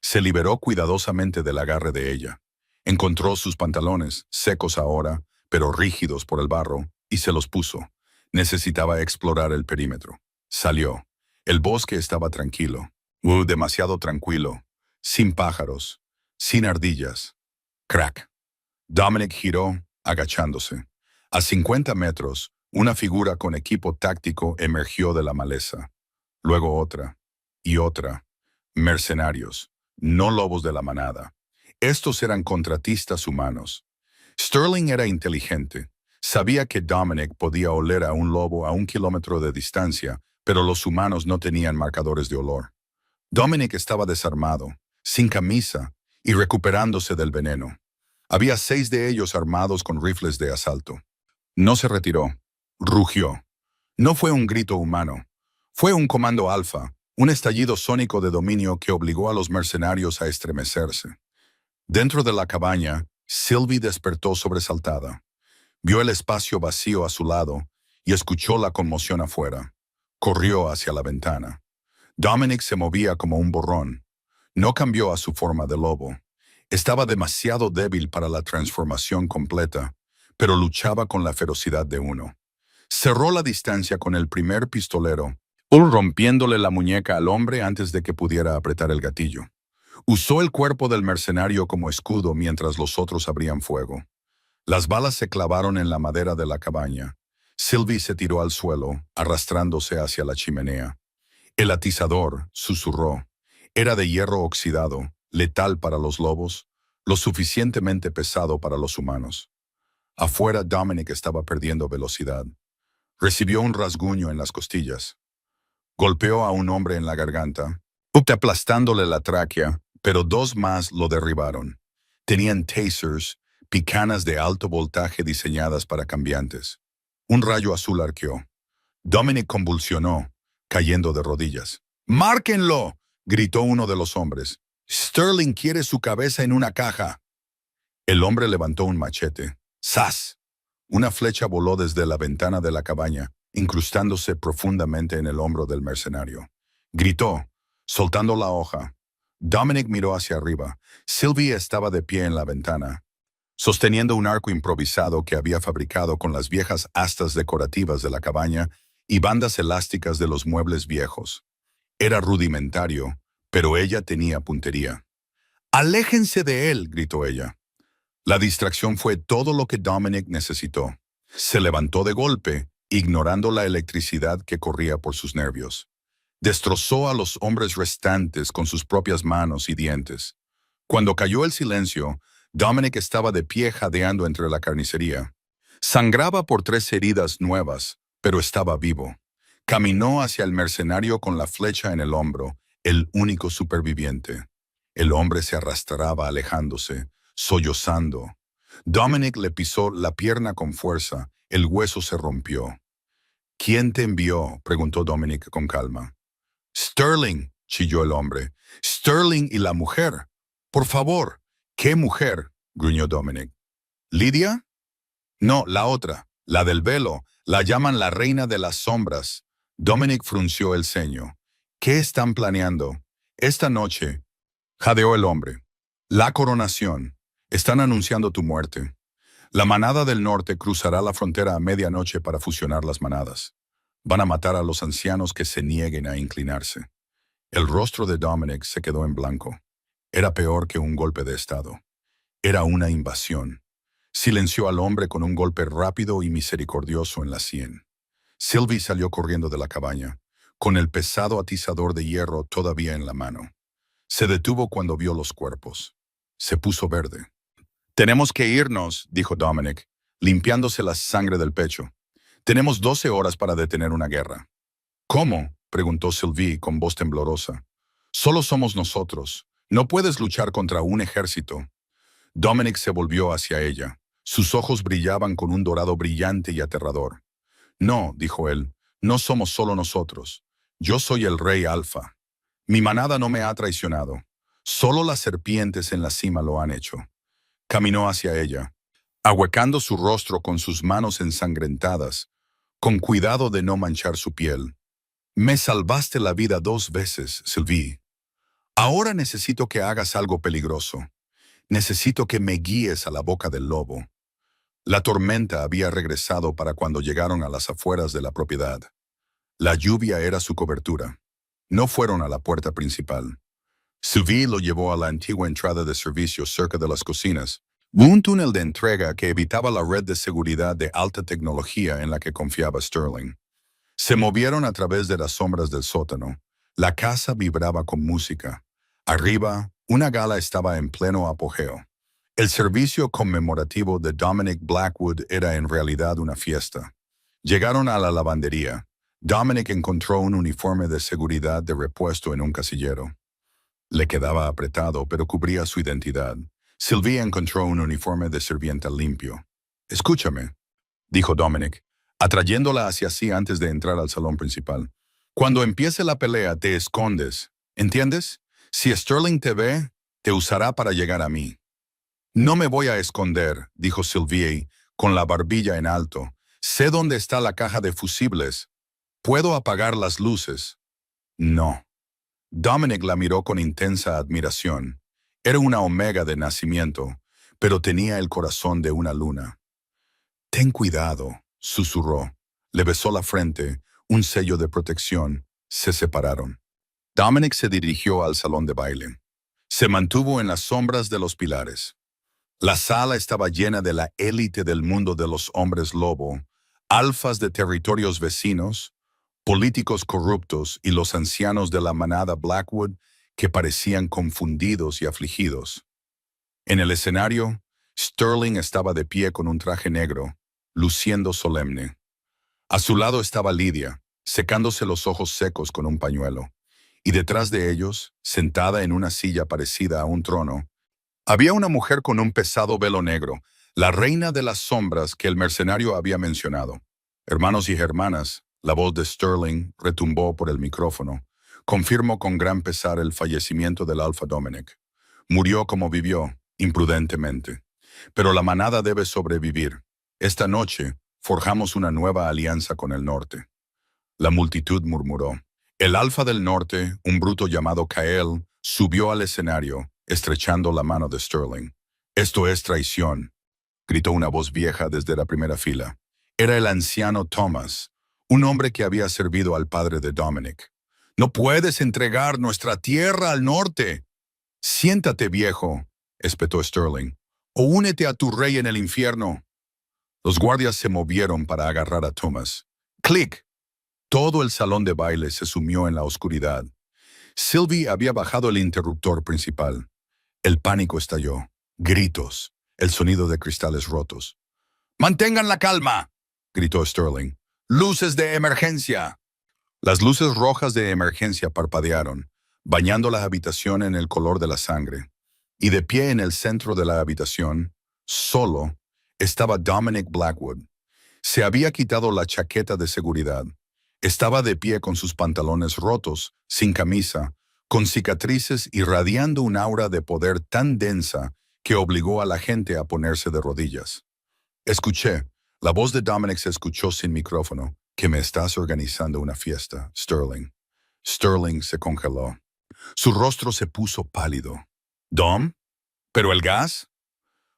Se liberó cuidadosamente del agarre de ella. Encontró sus pantalones, secos ahora, pero rígidos por el barro, y se los puso. Necesitaba explorar el perímetro. Salió. El bosque estaba tranquilo. Demasiado tranquilo. Sin pájaros. Sin ardillas. Crack. Dominic giró, agachándose. A 50 metros, una figura con equipo táctico emergió de la maleza. Luego otra. Y otra. Mercenarios. No lobos de la manada. Estos eran contratistas humanos. Sterling era inteligente. Sabía que Dominic podía oler a un lobo a 1 kilómetro de distancia, pero los humanos no tenían marcadores de olor. Dominic estaba desarmado, sin camisa y recuperándose del veneno. Había 6 de ellos armados con rifles de asalto. No se retiró. Rugió. No fue un grito humano. Fue un comando alfa, un estallido sónico de dominio que obligó a los mercenarios a estremecerse. Dentro de la cabaña, Sylvie despertó sobresaltada. Vio el espacio vacío a su lado y escuchó la conmoción afuera. Corrió hacia la ventana. Dominic se movía como un borrón. No cambió a su forma de lobo. Estaba demasiado débil para la transformación completa, pero luchaba con la ferocidad de uno. Cerró la distancia con el primer pistolero, rompiéndole la muñeca al hombre antes de que pudiera apretar el gatillo. Usó el cuerpo del mercenario como escudo mientras los otros abrían fuego. Las balas se clavaron en la madera de la cabaña. Sylvie se tiró al suelo, arrastrándose hacia la chimenea. El atizador, susurró, era de hierro oxidado, letal para los lobos, lo suficientemente pesado para los humanos. Afuera, Dominic estaba perdiendo velocidad. Recibió un rasguño en las costillas. Golpeó a un hombre en la garganta, aplastándole la tráquea, pero 2 más lo derribaron. Tenían tasers, picanas de alto voltaje diseñadas para cambiantes. Un rayo azul arqueó. Dominic convulsionó, cayendo de rodillas. ¡Márquenlo!, gritó uno de los hombres. Sterling quiere su cabeza en una caja. El hombre levantó un machete. ¡Zas! Una flecha voló desde la ventana de la cabaña, incrustándose profundamente en el hombro del mercenario. Gritó, soltando la hoja. Dominic miró hacia arriba. Sylvie estaba de pie en la ventana, sosteniendo un arco improvisado que había fabricado con las viejas astas decorativas de la cabaña y bandas elásticas de los muebles viejos. Era rudimentario, pero ella tenía puntería. «¡Aléjense de él!», gritó ella. La distracción fue todo lo que Dominic necesitó. Se levantó de golpe, ignorando la electricidad que corría por sus nervios. Destrozó a los hombres restantes con sus propias manos y dientes. Cuando cayó el silencio, Dominic estaba de pie jadeando entre la carnicería. Sangraba por 3 heridas nuevas, pero estaba vivo. Caminó hacia el mercenario con la flecha en el hombro, el único superviviente. El hombre se arrastraba alejándose, sollozando. Dominic le pisó la pierna con fuerza, el hueso se rompió. ¿Quién te envió?, preguntó Dominic con calma. Sterling, chilló el hombre. Sterling y la mujer. Por favor. ¿Qué mujer?, gruñó Dominic. ¿Lidia? No, la otra, la del velo. La llaman la reina de las sombras. Dominic frunció el ceño. ¿Qué están planeando? Esta noche, jadeó el hombre. La coronación. Están anunciando tu muerte. La manada del norte cruzará la frontera a medianoche para fusionar las manadas. Van a matar a los ancianos que se nieguen a inclinarse. El rostro de Dominic se quedó en blanco. Era peor que un golpe de estado. Era una invasión. Silenció al hombre con un golpe rápido y misericordioso en la sien. Sylvie salió corriendo de la cabaña, con el pesado atizador de hierro todavía en la mano. Se detuvo cuando vio los cuerpos. Se puso verde. «Tenemos que irnos», dijo Dominic, limpiándose la sangre del pecho. «Tenemos 12 horas para detener una guerra». «¿Cómo?», preguntó Sylvie con voz temblorosa. «Solo somos nosotros. No puedes luchar contra un ejército». Dominic se volvió hacia ella. Sus ojos brillaban con un dorado brillante y aterrador. «No», dijo él, «no somos solo nosotros. Yo soy el rey Alfa. Mi manada no me ha traicionado. Solo las serpientes en la cima lo han hecho». Caminó hacia ella, ahuecando su rostro con sus manos ensangrentadas, con cuidado de no manchar su piel. «Me salvaste la vida 2 veces, Sylvie. Ahora necesito que hagas algo peligroso. Necesito que me guíes a la boca del lobo». La tormenta había regresado para cuando llegaron a las afueras de la propiedad. La lluvia era su cobertura. No fueron a la puerta principal. Sylvie lo llevó a la antigua entrada de servicio cerca de las cocinas, un túnel de entrega que evitaba la red de seguridad de alta tecnología en la que confiaba Sterling. Se movieron a través de las sombras del sótano. La casa vibraba con música. Arriba, una gala estaba en pleno apogeo. El servicio conmemorativo de Dominic Blackwood era en realidad una fiesta. Llegaron a la lavandería. Dominic encontró un uniforme de seguridad de repuesto en un casillero. Le quedaba apretado, pero cubría su identidad. Sylvie encontró un uniforme de sirvienta limpio. «Escúchame», dijo Dominic, atrayéndola hacia sí antes de entrar al salón principal. «Cuando empiece la pelea, te escondes. ¿Entiendes? Si Sterling te ve, te usará para llegar a mí». «No me voy a esconder», dijo Sylvie, con la barbilla en alto. «Sé dónde está la caja de fusibles. ¿Puedo apagar las luces?» «No». Dominic la miró con intensa admiración. Era una omega de nacimiento, pero tenía el corazón de una luna. «Ten cuidado», susurró. Le besó la frente, un sello de protección. Se separaron. Dominic se dirigió al salón de baile. Se mantuvo en las sombras de los pilares. La sala estaba llena de la élite del mundo de los hombres lobo, alfas de territorios vecinos, políticos corruptos y los ancianos de la manada Blackwood que parecían confundidos y afligidos. En el escenario, Sterling estaba de pie con un traje negro, luciendo solemne. A su lado estaba Lidia, secándose los ojos secos con un pañuelo, y detrás de ellos, sentada en una silla parecida a un trono, había una mujer con un pesado velo negro, la reina de las sombras que el mercenario había mencionado. «Hermanos y hermanas», la voz de Sterling retumbó por el micrófono. «Confirmo con gran pesar el fallecimiento del Alfa Dominic. Murió como vivió, imprudentemente. Pero la manada debe sobrevivir. Esta noche forjamos una nueva alianza con el norte». La multitud murmuró. El Alfa del norte, un bruto llamado Kael, subió al escenario, estrechando la mano de Sterling. «Esto es traición», gritó una voz vieja desde la primera fila. Era el anciano Thomas, un hombre que había servido al padre de Dominic. «No puedes entregar nuestra tierra al norte». «Siéntate, viejo», espetó Sterling, «o únete a tu rey en el infierno». Los guardias se movieron para agarrar a Thomas. ¡Clic! Todo el salón de baile se sumió en la oscuridad. Sylvie había bajado el interruptor principal. El pánico estalló. Gritos. El sonido de cristales rotos. «¡Mantengan la calma!», gritó Sterling. «¡Luces de emergencia!». Las luces rojas de emergencia parpadearon, bañando la habitación en el color de la sangre. Y de pie en el centro de la habitación, solo, estaba Dominic Blackwood. Se había quitado la chaqueta de seguridad. Estaba de pie con sus pantalones rotos, sin camisa, con cicatrices irradiando un aura de poder tan densa que obligó a la gente a ponerse de rodillas. Escuché. La voz de Dominic se escuchó sin micrófono. Que me estás organizando una fiesta, Sterling. Sterling se congeló. Su rostro se puso pálido. ¿Dom? ¿Pero el gas?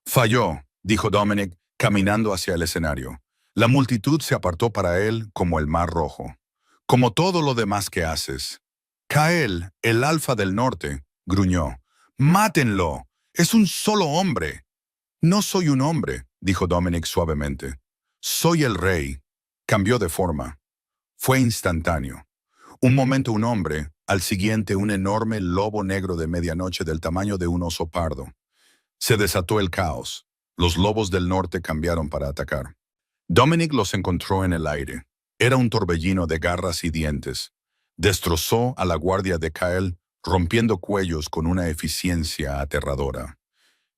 Falló, dijo Dominic, caminando hacia el escenario. La multitud se apartó para él como el mar rojo. Como todo lo demás que haces. Kael, el alfa del norte, gruñó. ¡Mátenlo! ¡Es un solo hombre! No soy un hombre, dijo Dominic suavemente. Soy el rey. Cambió de forma. Fue instantáneo. Un momento un hombre, al siguiente un enorme lobo negro de medianoche del tamaño de un oso pardo. Se desató el caos. Los lobos del norte cambiaron para atacar. Dominic los encontró en el aire. Era un torbellino de garras y dientes. Destrozó a la guardia de Kael, rompiendo cuellos con una eficiencia aterradora.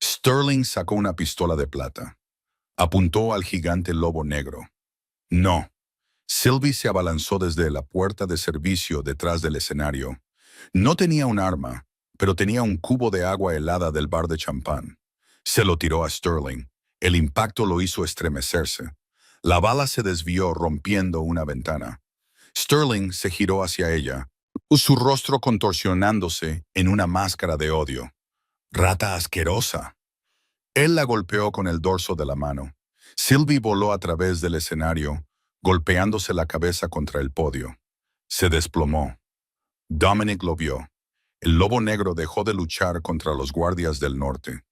Sterling sacó una pistola de plata. Apuntó al gigante lobo negro. No. Sylvie se abalanzó desde la puerta de servicio detrás del escenario. No tenía un arma, pero tenía un cubo de agua helada del bar de champán. Se lo tiró a Sterling. El impacto lo hizo estremecerse. La bala se desvió rompiendo una ventana. Sterling se giró hacia ella, su rostro contorsionándose en una máscara de odio. «¡Rata asquerosa!». Él la golpeó con el dorso de la mano. Sylvie voló a través del escenario, golpeándose la cabeza contra el podio. Se desplomó. Dominic lo vio. El lobo negro dejó de luchar contra los guardias del norte.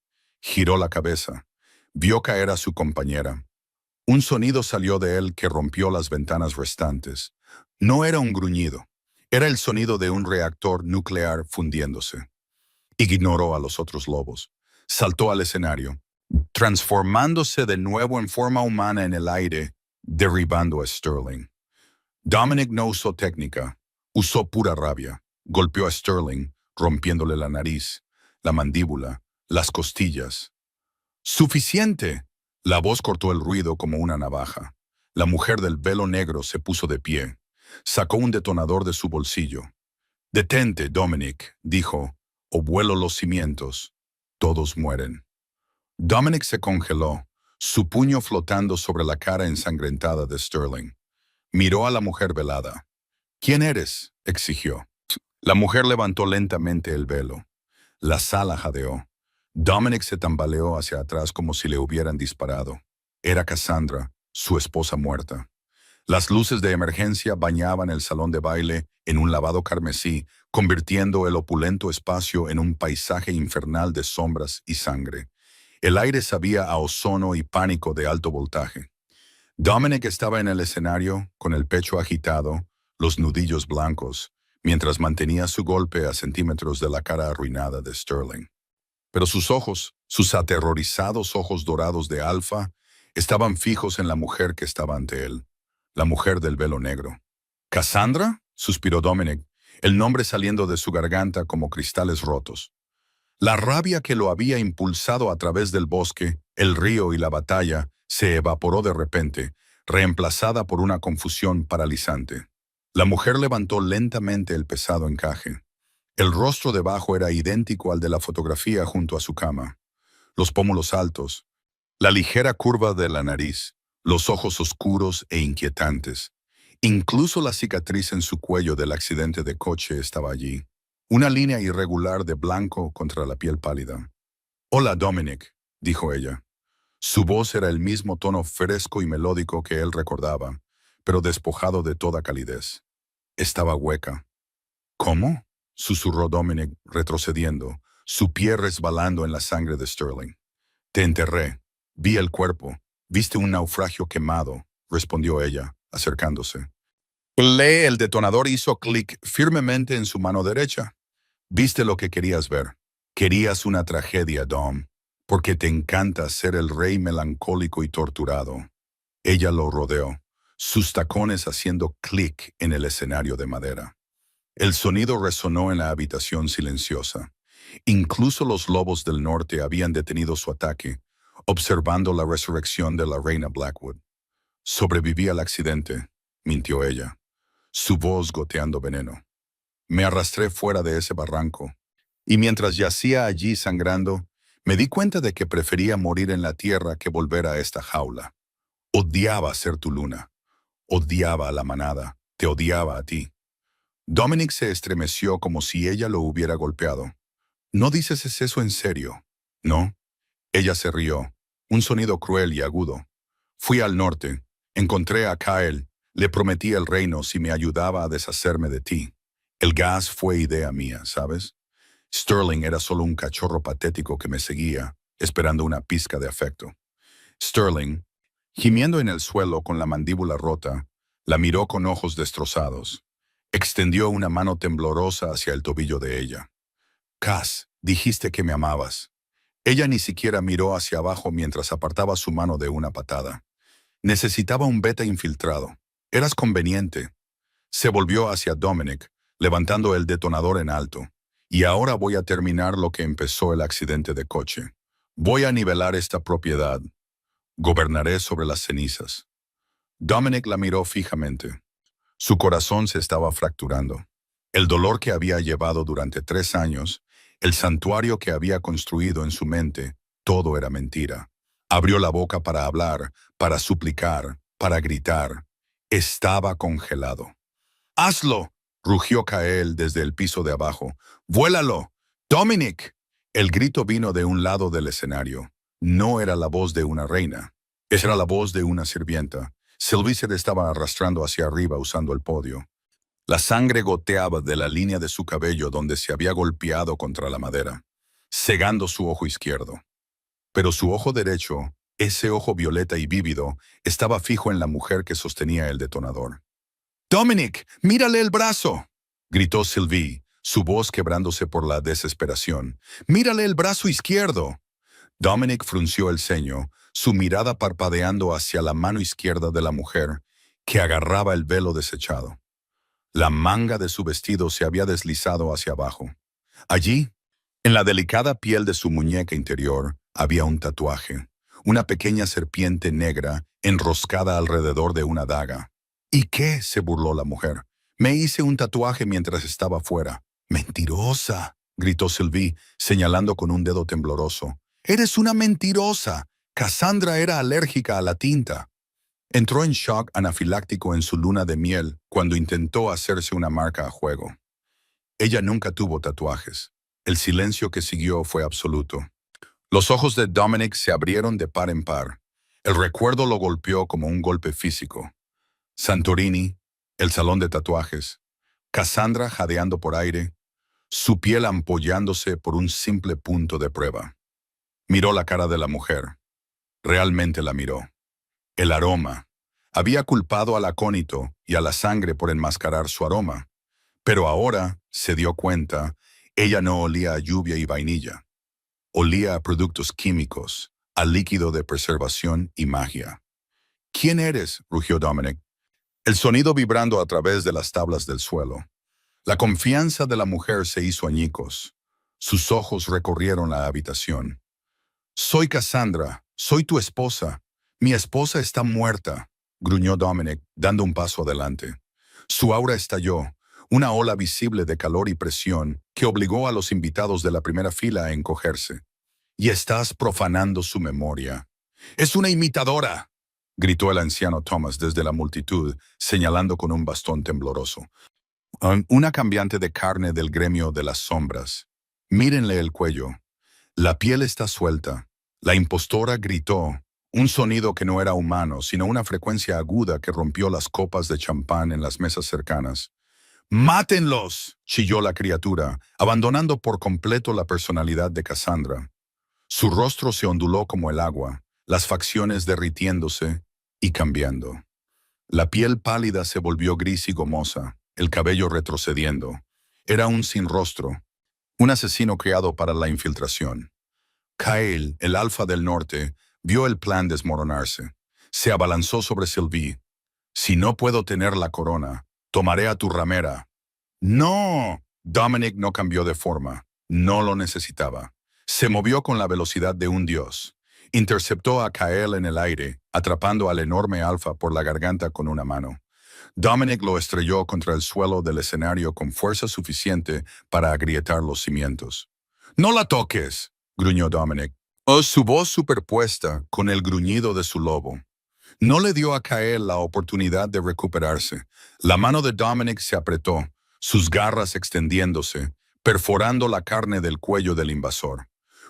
Giró la cabeza. Vio caer a su compañera. Un sonido salió de él que rompió las ventanas restantes. No era un gruñido. Era el sonido de un reactor nuclear fundiéndose. Ignoró a los otros lobos. Saltó al escenario, transformándose de nuevo en forma humana en el aire, derribando a Sterling. Dominic no usó técnica. Usó pura rabia. Golpeó a Sterling, rompiéndole la nariz, la mandíbula, las costillas. ¡Suficiente! La voz cortó el ruido como una navaja. La mujer del velo negro se puso de pie. Sacó un detonador de su bolsillo. «Detente, Dominic», dijo, «o vuelo los cimientos. Todos mueren». Dominic se congeló, su puño flotando sobre la cara ensangrentada de Sterling. Miró a la mujer velada. «¿Quién eres?», exigió. La mujer levantó lentamente el velo. La sala jadeó. Dominic se tambaleó hacia atrás como si le hubieran disparado. Era Cassandra, su esposa muerta. Las luces de emergencia bañaban el salón de baile en un lavado carmesí, convirtiendo el opulento espacio en un paisaje infernal de sombras y sangre. El aire sabía a ozono y pánico de alto voltaje. Dominic estaba en el escenario, con el pecho agitado, los nudillos blancos, mientras mantenía su golpe a centímetros de la cara arruinada de Sterling. Pero sus ojos, sus aterrorizados ojos dorados de alfa, estaban fijos en la mujer que estaba ante él, la mujer del velo negro. «¿Cassandra?», suspiró Dominic, el nombre saliendo de su garganta como cristales rotos. La rabia que lo había impulsado a través del bosque, el río y la batalla se evaporó de repente, reemplazada por una confusión paralizante. La mujer levantó lentamente el pesado encaje. El rostro debajo era idéntico al de la fotografía junto a su cama. Los pómulos altos, la ligera curva de la nariz, los ojos oscuros e inquietantes. Incluso la cicatriz en su cuello del accidente de coche estaba allí. Una línea irregular de blanco contra la piel pálida. «Hola, Dominic», dijo ella. Su voz era el mismo tono fresco y melódico que él recordaba, pero despojado de toda calidez. Estaba hueca. «¿Cómo?», susurró Dominic, retrocediendo, su pie resbalando en la sangre de Sterling. «Te enterré. Vi el cuerpo. Viste un naufragio quemado», respondió ella, acercándose. El detonador hizo clic firmemente en su mano derecha. «Viste lo que querías ver. Querías una tragedia, Dom, porque te encanta ser el rey melancólico y torturado». Ella lo rodeó, sus tacones haciendo clic en el escenario de madera. El sonido resonó en la habitación silenciosa. Incluso los lobos del norte habían detenido su ataque, observando la resurrección de la reina Blackwood. Sobreviví al accidente, mintió ella, su voz goteando veneno. Me arrastré fuera de ese barranco, y mientras yacía allí sangrando, me di cuenta de que prefería morir en la tierra que volver a esta jaula. Odiaba ser tu luna, odiaba a la manada, te odiaba a ti. Dominic se estremeció como si ella lo hubiera golpeado. ¿No dices eso en serio? No. Ella se rió, un sonido cruel y agudo. Fui al norte, encontré a Kyle, le prometí el reino si me ayudaba a deshacerme de ti. El gas fue idea mía, ¿sabes? Sterling era solo un cachorro patético que me seguía, esperando una pizca de afecto. Sterling, gimiendo en el suelo con la mandíbula rota, la miró con ojos destrozados. Extendió una mano temblorosa hacia el tobillo de ella. Cass, dijiste que me amabas. Ella ni siquiera miró hacia abajo mientras apartaba su mano de una patada. Necesitaba un beta infiltrado. Eras conveniente. Se volvió hacia Dominic, levantando el detonador en alto. Y ahora voy a terminar lo que empezó el accidente de coche. Voy a nivelar esta propiedad. Gobernaré sobre las cenizas. Dominic la miró fijamente. Su corazón se estaba fracturando. El dolor que había llevado durante 3 años, el santuario que había construido en su mente, todo era mentira. Abrió la boca para hablar, para suplicar, para gritar. Estaba congelado. ¡Hazlo!, rugió Kael desde el piso de abajo. ¡Vuélalo! ¡Dominic! El grito vino de un lado del escenario. No era la voz de una reina. Era la voz de una sirvienta. Sylvie se estaba arrastrando hacia arriba usando el podio. La sangre goteaba de la línea de su cabello donde se había golpeado contra la madera, cegando su ojo izquierdo. Pero su ojo derecho, ese ojo violeta y vívido, estaba fijo en la mujer que sostenía el detonador. «¡Dominic, mírale el brazo!», gritó Sylvie, su voz quebrándose por la desesperación. «¡Mírale el brazo izquierdo!». Dominic frunció el ceño, su mirada parpadeando hacia la mano izquierda de la mujer, que agarraba el velo desechado. La manga de su vestido se había deslizado hacia abajo. Allí, en la delicada piel de su muñeca interior, había un tatuaje, una pequeña serpiente negra enroscada alrededor de una daga. «¿Y qué?», se burló la mujer. «Me hice un tatuaje mientras estaba fuera». «¡Mentirosa!», gritó Sylvie, señalando con un dedo tembloroso. «¡Eres una mentirosa! Cassandra era alérgica a la tinta». Entró en shock anafiláctico en su luna de miel cuando intentó hacerse una marca a juego. Ella nunca tuvo tatuajes. El silencio que siguió fue absoluto. Los ojos de Dominic se abrieron de par en par. El recuerdo lo golpeó como un golpe físico. Santorini, el salón de tatuajes, Cassandra jadeando por aire, su piel ampollándose por un simple punto de prueba. Miró la cara de la mujer. Realmente la miró. El aroma. Había culpado al acónito y a la sangre por enmascarar su aroma. Pero ahora, se dio cuenta, ella no olía a lluvia y vainilla. Olía a productos químicos, a líquido de preservación y magia. «¿Quién eres?», rugió Dominic, el sonido vibrando a través de las tablas del suelo. La confianza de la mujer se hizo añicos. Sus ojos recorrieron la habitación. «Soy Cassandra, soy tu esposa. Mi esposa está muerta», gruñó Dominic, dando un paso adelante. Su aura estalló, una ola visible de calor y presión que obligó a los invitados de la primera fila a encogerse. «Y estás profanando su memoria». «¡Es una imitadora!», gritó el anciano Thomas desde la multitud, señalando con un bastón tembloroso. «Una cambiante de carne del gremio de las sombras. Mírenle el cuello. La piel está suelta». La impostora gritó, un sonido que no era humano, sino una frecuencia aguda que rompió las copas de champán en las mesas cercanas. «¡Mátenlos!», chilló la criatura, abandonando por completo la personalidad de Cassandra. Su rostro se onduló como el agua, las facciones derritiéndose y cambiando. La piel pálida se volvió gris y gomosa, el cabello retrocediendo. Era un sin rostro, un asesino creado para la infiltración. Kyle, el alfa del norte, vio el plan desmoronarse. Se abalanzó sobre Sylvie. «Si no puedo tener la corona, tomaré a tu ramera». «¡No!». Dominic no cambió de forma. No lo necesitaba. Se movió con la velocidad de un dios. Interceptó a Kael en el aire, atrapando al enorme alfa por la garganta con una mano. Dominic lo estrelló contra el suelo del escenario con fuerza suficiente para agrietar los cimientos. «¡No la toques!», gruñó Dominic. Su voz superpuesta con el gruñido de su lobo. No le dio a Kael la oportunidad de recuperarse. La mano de Dominic se apretó, sus garras extendiéndose, perforando la carne del cuello del invasor.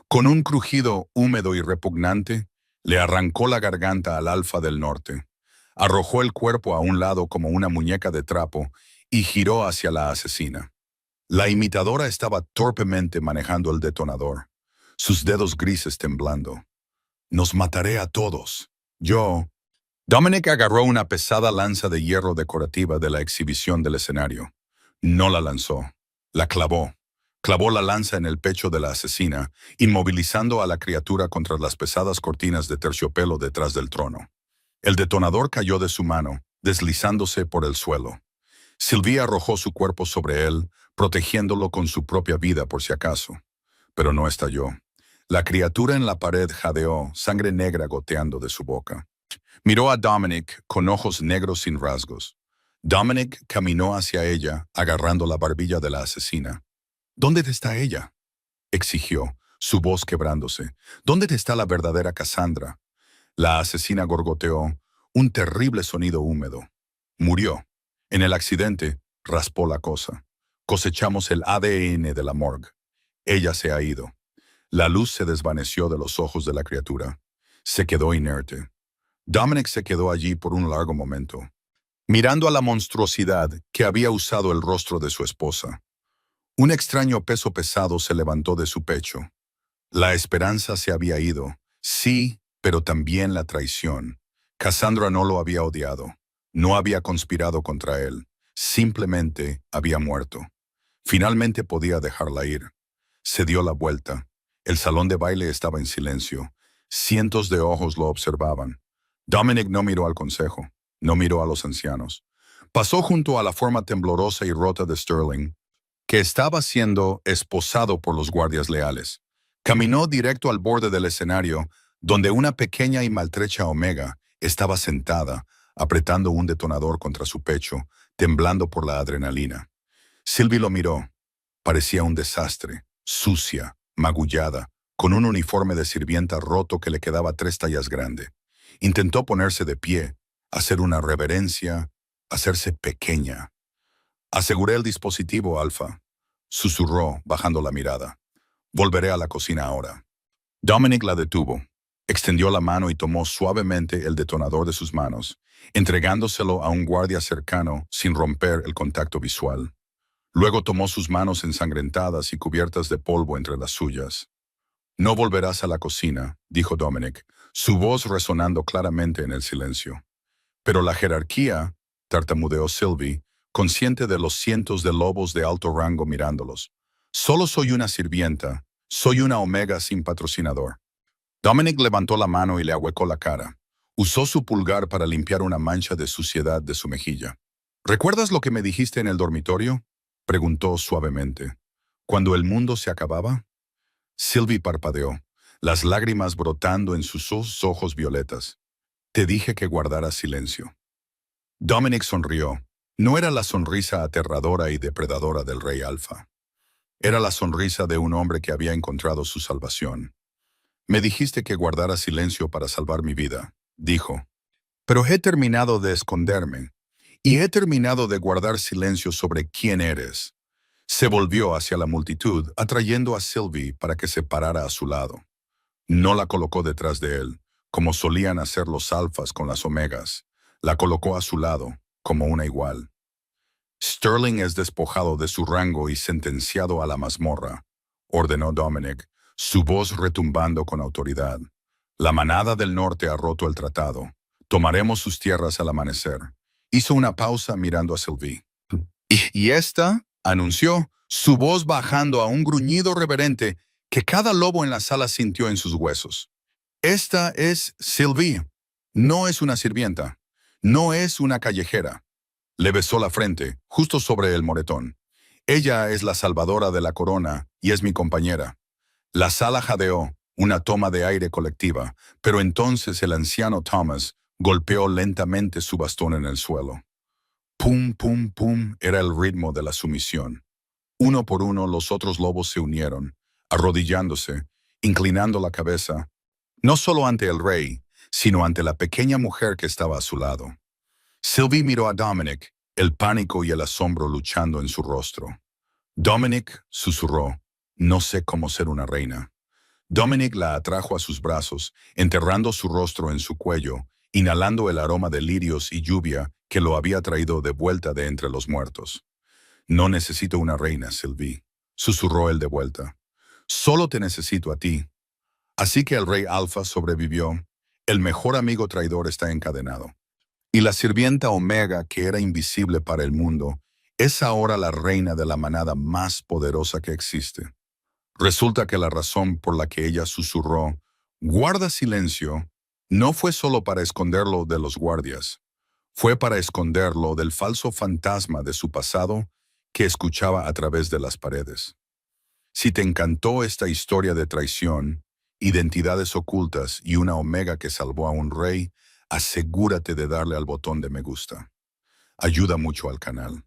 Con un crujido húmedo y repugnante, le arrancó la garganta al alfa del norte. Arrojó el cuerpo a un lado como una muñeca de trapo y giró hacia la asesina. La imitadora estaba torpemente manejando el detonador, sus dedos grises temblando. «Nos mataré a todos. Yo...» Dominic agarró una pesada lanza de hierro decorativa de la exhibición del escenario. No la lanzó, la clavó. Clavó la lanza en el pecho de la asesina, inmovilizando a la criatura contra las pesadas cortinas de terciopelo detrás del trono. El detonador cayó de su mano, deslizándose por el suelo. Sylvie arrojó su cuerpo sobre él, protegiéndolo con su propia vida por si acaso. Pero no estalló. La criatura en la pared jadeó, sangre negra goteando de su boca. Miró a Dominic con ojos negros sin rasgos. Dominic caminó hacia ella, agarrando la barbilla de la asesina. «¿Dónde está ella?», exigió, su voz quebrándose. «¿Dónde está la verdadera Cassandra?». La asesina gorgoteó, un terrible sonido húmedo. «Murió. En el accidente, raspó la cosa. Cosechamos el ADN de la morgue. Ella se ha ido». La luz se desvaneció de los ojos de la criatura. Se quedó inerte. Dominic se quedó allí por un largo momento, mirando a la monstruosidad que había usado el rostro de su esposa. Un extraño peso pesado se levantó de su pecho. La esperanza se había ido, sí, pero también la traición. Cassandra no lo había odiado, no había conspirado contra él, simplemente había muerto. Finalmente podía dejarla ir. Se dio la vuelta. El salón de baile estaba en silencio. Cientos de ojos lo observaban. Dominic no miró al consejo, no miró a los ancianos. Pasó junto a la forma temblorosa y rota de Sterling, que estaba siendo esposado por los guardias leales. Caminó directo al borde del escenario, donde una pequeña y maltrecha Omega estaba sentada, apretando un detonador contra su pecho, temblando por la adrenalina. Sylvie lo miró. Parecía un desastre, sucia, magullada, con un uniforme de sirvienta roto que le quedaba 3 tallas grande. Intentó ponerse de pie, hacer una reverencia, hacerse pequeña. «Aseguré el dispositivo, Alfa», susurró, bajando la mirada. «Volveré a la cocina ahora». Dominic la detuvo. Extendió la mano y tomó suavemente el detonador de sus manos, entregándoselo a un guardia cercano sin romper el contacto visual. Luego tomó sus manos ensangrentadas y cubiertas de polvo entre las suyas. «No volverás a la cocina», dijo Dominic, su voz resonando claramente en el silencio. «Pero la jerarquía», tartamudeó Sylvie, consciente de los cientos de lobos de alto rango mirándolos. «Solo soy una sirvienta, soy una Omega sin patrocinador». Dominic levantó la mano y le ahuecó la cara. Usó su pulgar para limpiar una mancha de suciedad de su mejilla. «¿Recuerdas lo que me dijiste en el dormitorio?», preguntó suavemente. «¿Cuando el mundo se acababa?». Sylvie parpadeó, las lágrimas brotando en sus ojos violetas. «Te dije que guardaras silencio». Dominic sonrió. No era la sonrisa aterradora y depredadora del Rey Alfa. Era la sonrisa de un hombre que había encontrado su salvación. «Me dijiste que guardara silencio para salvar mi vida», dijo. «Pero he terminado de esconderme, y he terminado de guardar silencio sobre quién eres». Se volvió hacia la multitud, atrayendo a Sylvie para que se parara a su lado. No la colocó detrás de él, como solían hacer los alfas con las omegas. La colocó a su lado, como una igual. «Sterling es despojado de su rango y sentenciado a la mazmorra», ordenó Dominic, su voz retumbando con autoridad. «La manada del norte ha roto el tratado. Tomaremos sus tierras al amanecer». Hizo una pausa mirando a Sylvie. «Y esta», anunció, su voz bajando a un gruñido reverente que cada lobo en la sala sintió en sus huesos. «Esta es Sylvie. No es una sirvienta. No es una callejera». Le besó la frente, justo sobre el moretón. «Ella es la salvadora de la corona y es mi compañera». La sala jadeó, una toma de aire colectiva, pero entonces el anciano Thomas golpeó lentamente su bastón en el suelo. Pum, pum, pum era el ritmo de la sumisión. Uno por uno los otros lobos se unieron, arrodillándose, inclinando la cabeza, no solo ante el rey, sino ante la pequeña mujer que estaba a su lado. Sylvie miró a Dominic, el pánico y el asombro luchando en su rostro. Dominic susurró, no sé cómo ser una reina. Dominic la atrajo a sus brazos, enterrando su rostro en su cuello, inhalando el aroma de lirios y lluvia que lo había traído de vuelta de entre los muertos. No necesito una reina, Sylvie, susurró él de vuelta. Solo te necesito a ti. Así que el rey Alfa sobrevivió. El mejor amigo traidor está encadenado. Y la sirvienta Omega, que era invisible para el mundo, es ahora la reina de la manada más poderosa que existe. Resulta que la razón por la que ella susurró, guarda silencio, no fue solo para esconderlo de los guardias, fue para esconderlo del falso fantasma de su pasado que escuchaba a través de las paredes. Si te encantó esta historia de traición, identidades ocultas y una Omega que salvó a un rey, asegúrate de darle al botón de me gusta. Ayuda mucho al canal.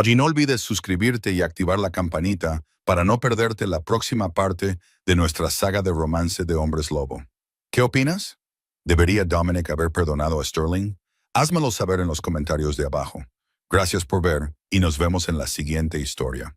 Y no olvides suscribirte y activar la campanita para no perderte la próxima parte de nuestra saga de romance de Hombres Lobo. ¿Qué opinas? ¿Debería Dominic haber perdonado a Sterling? Házmelo saber en los comentarios de abajo. Gracias por ver y nos vemos en la siguiente historia.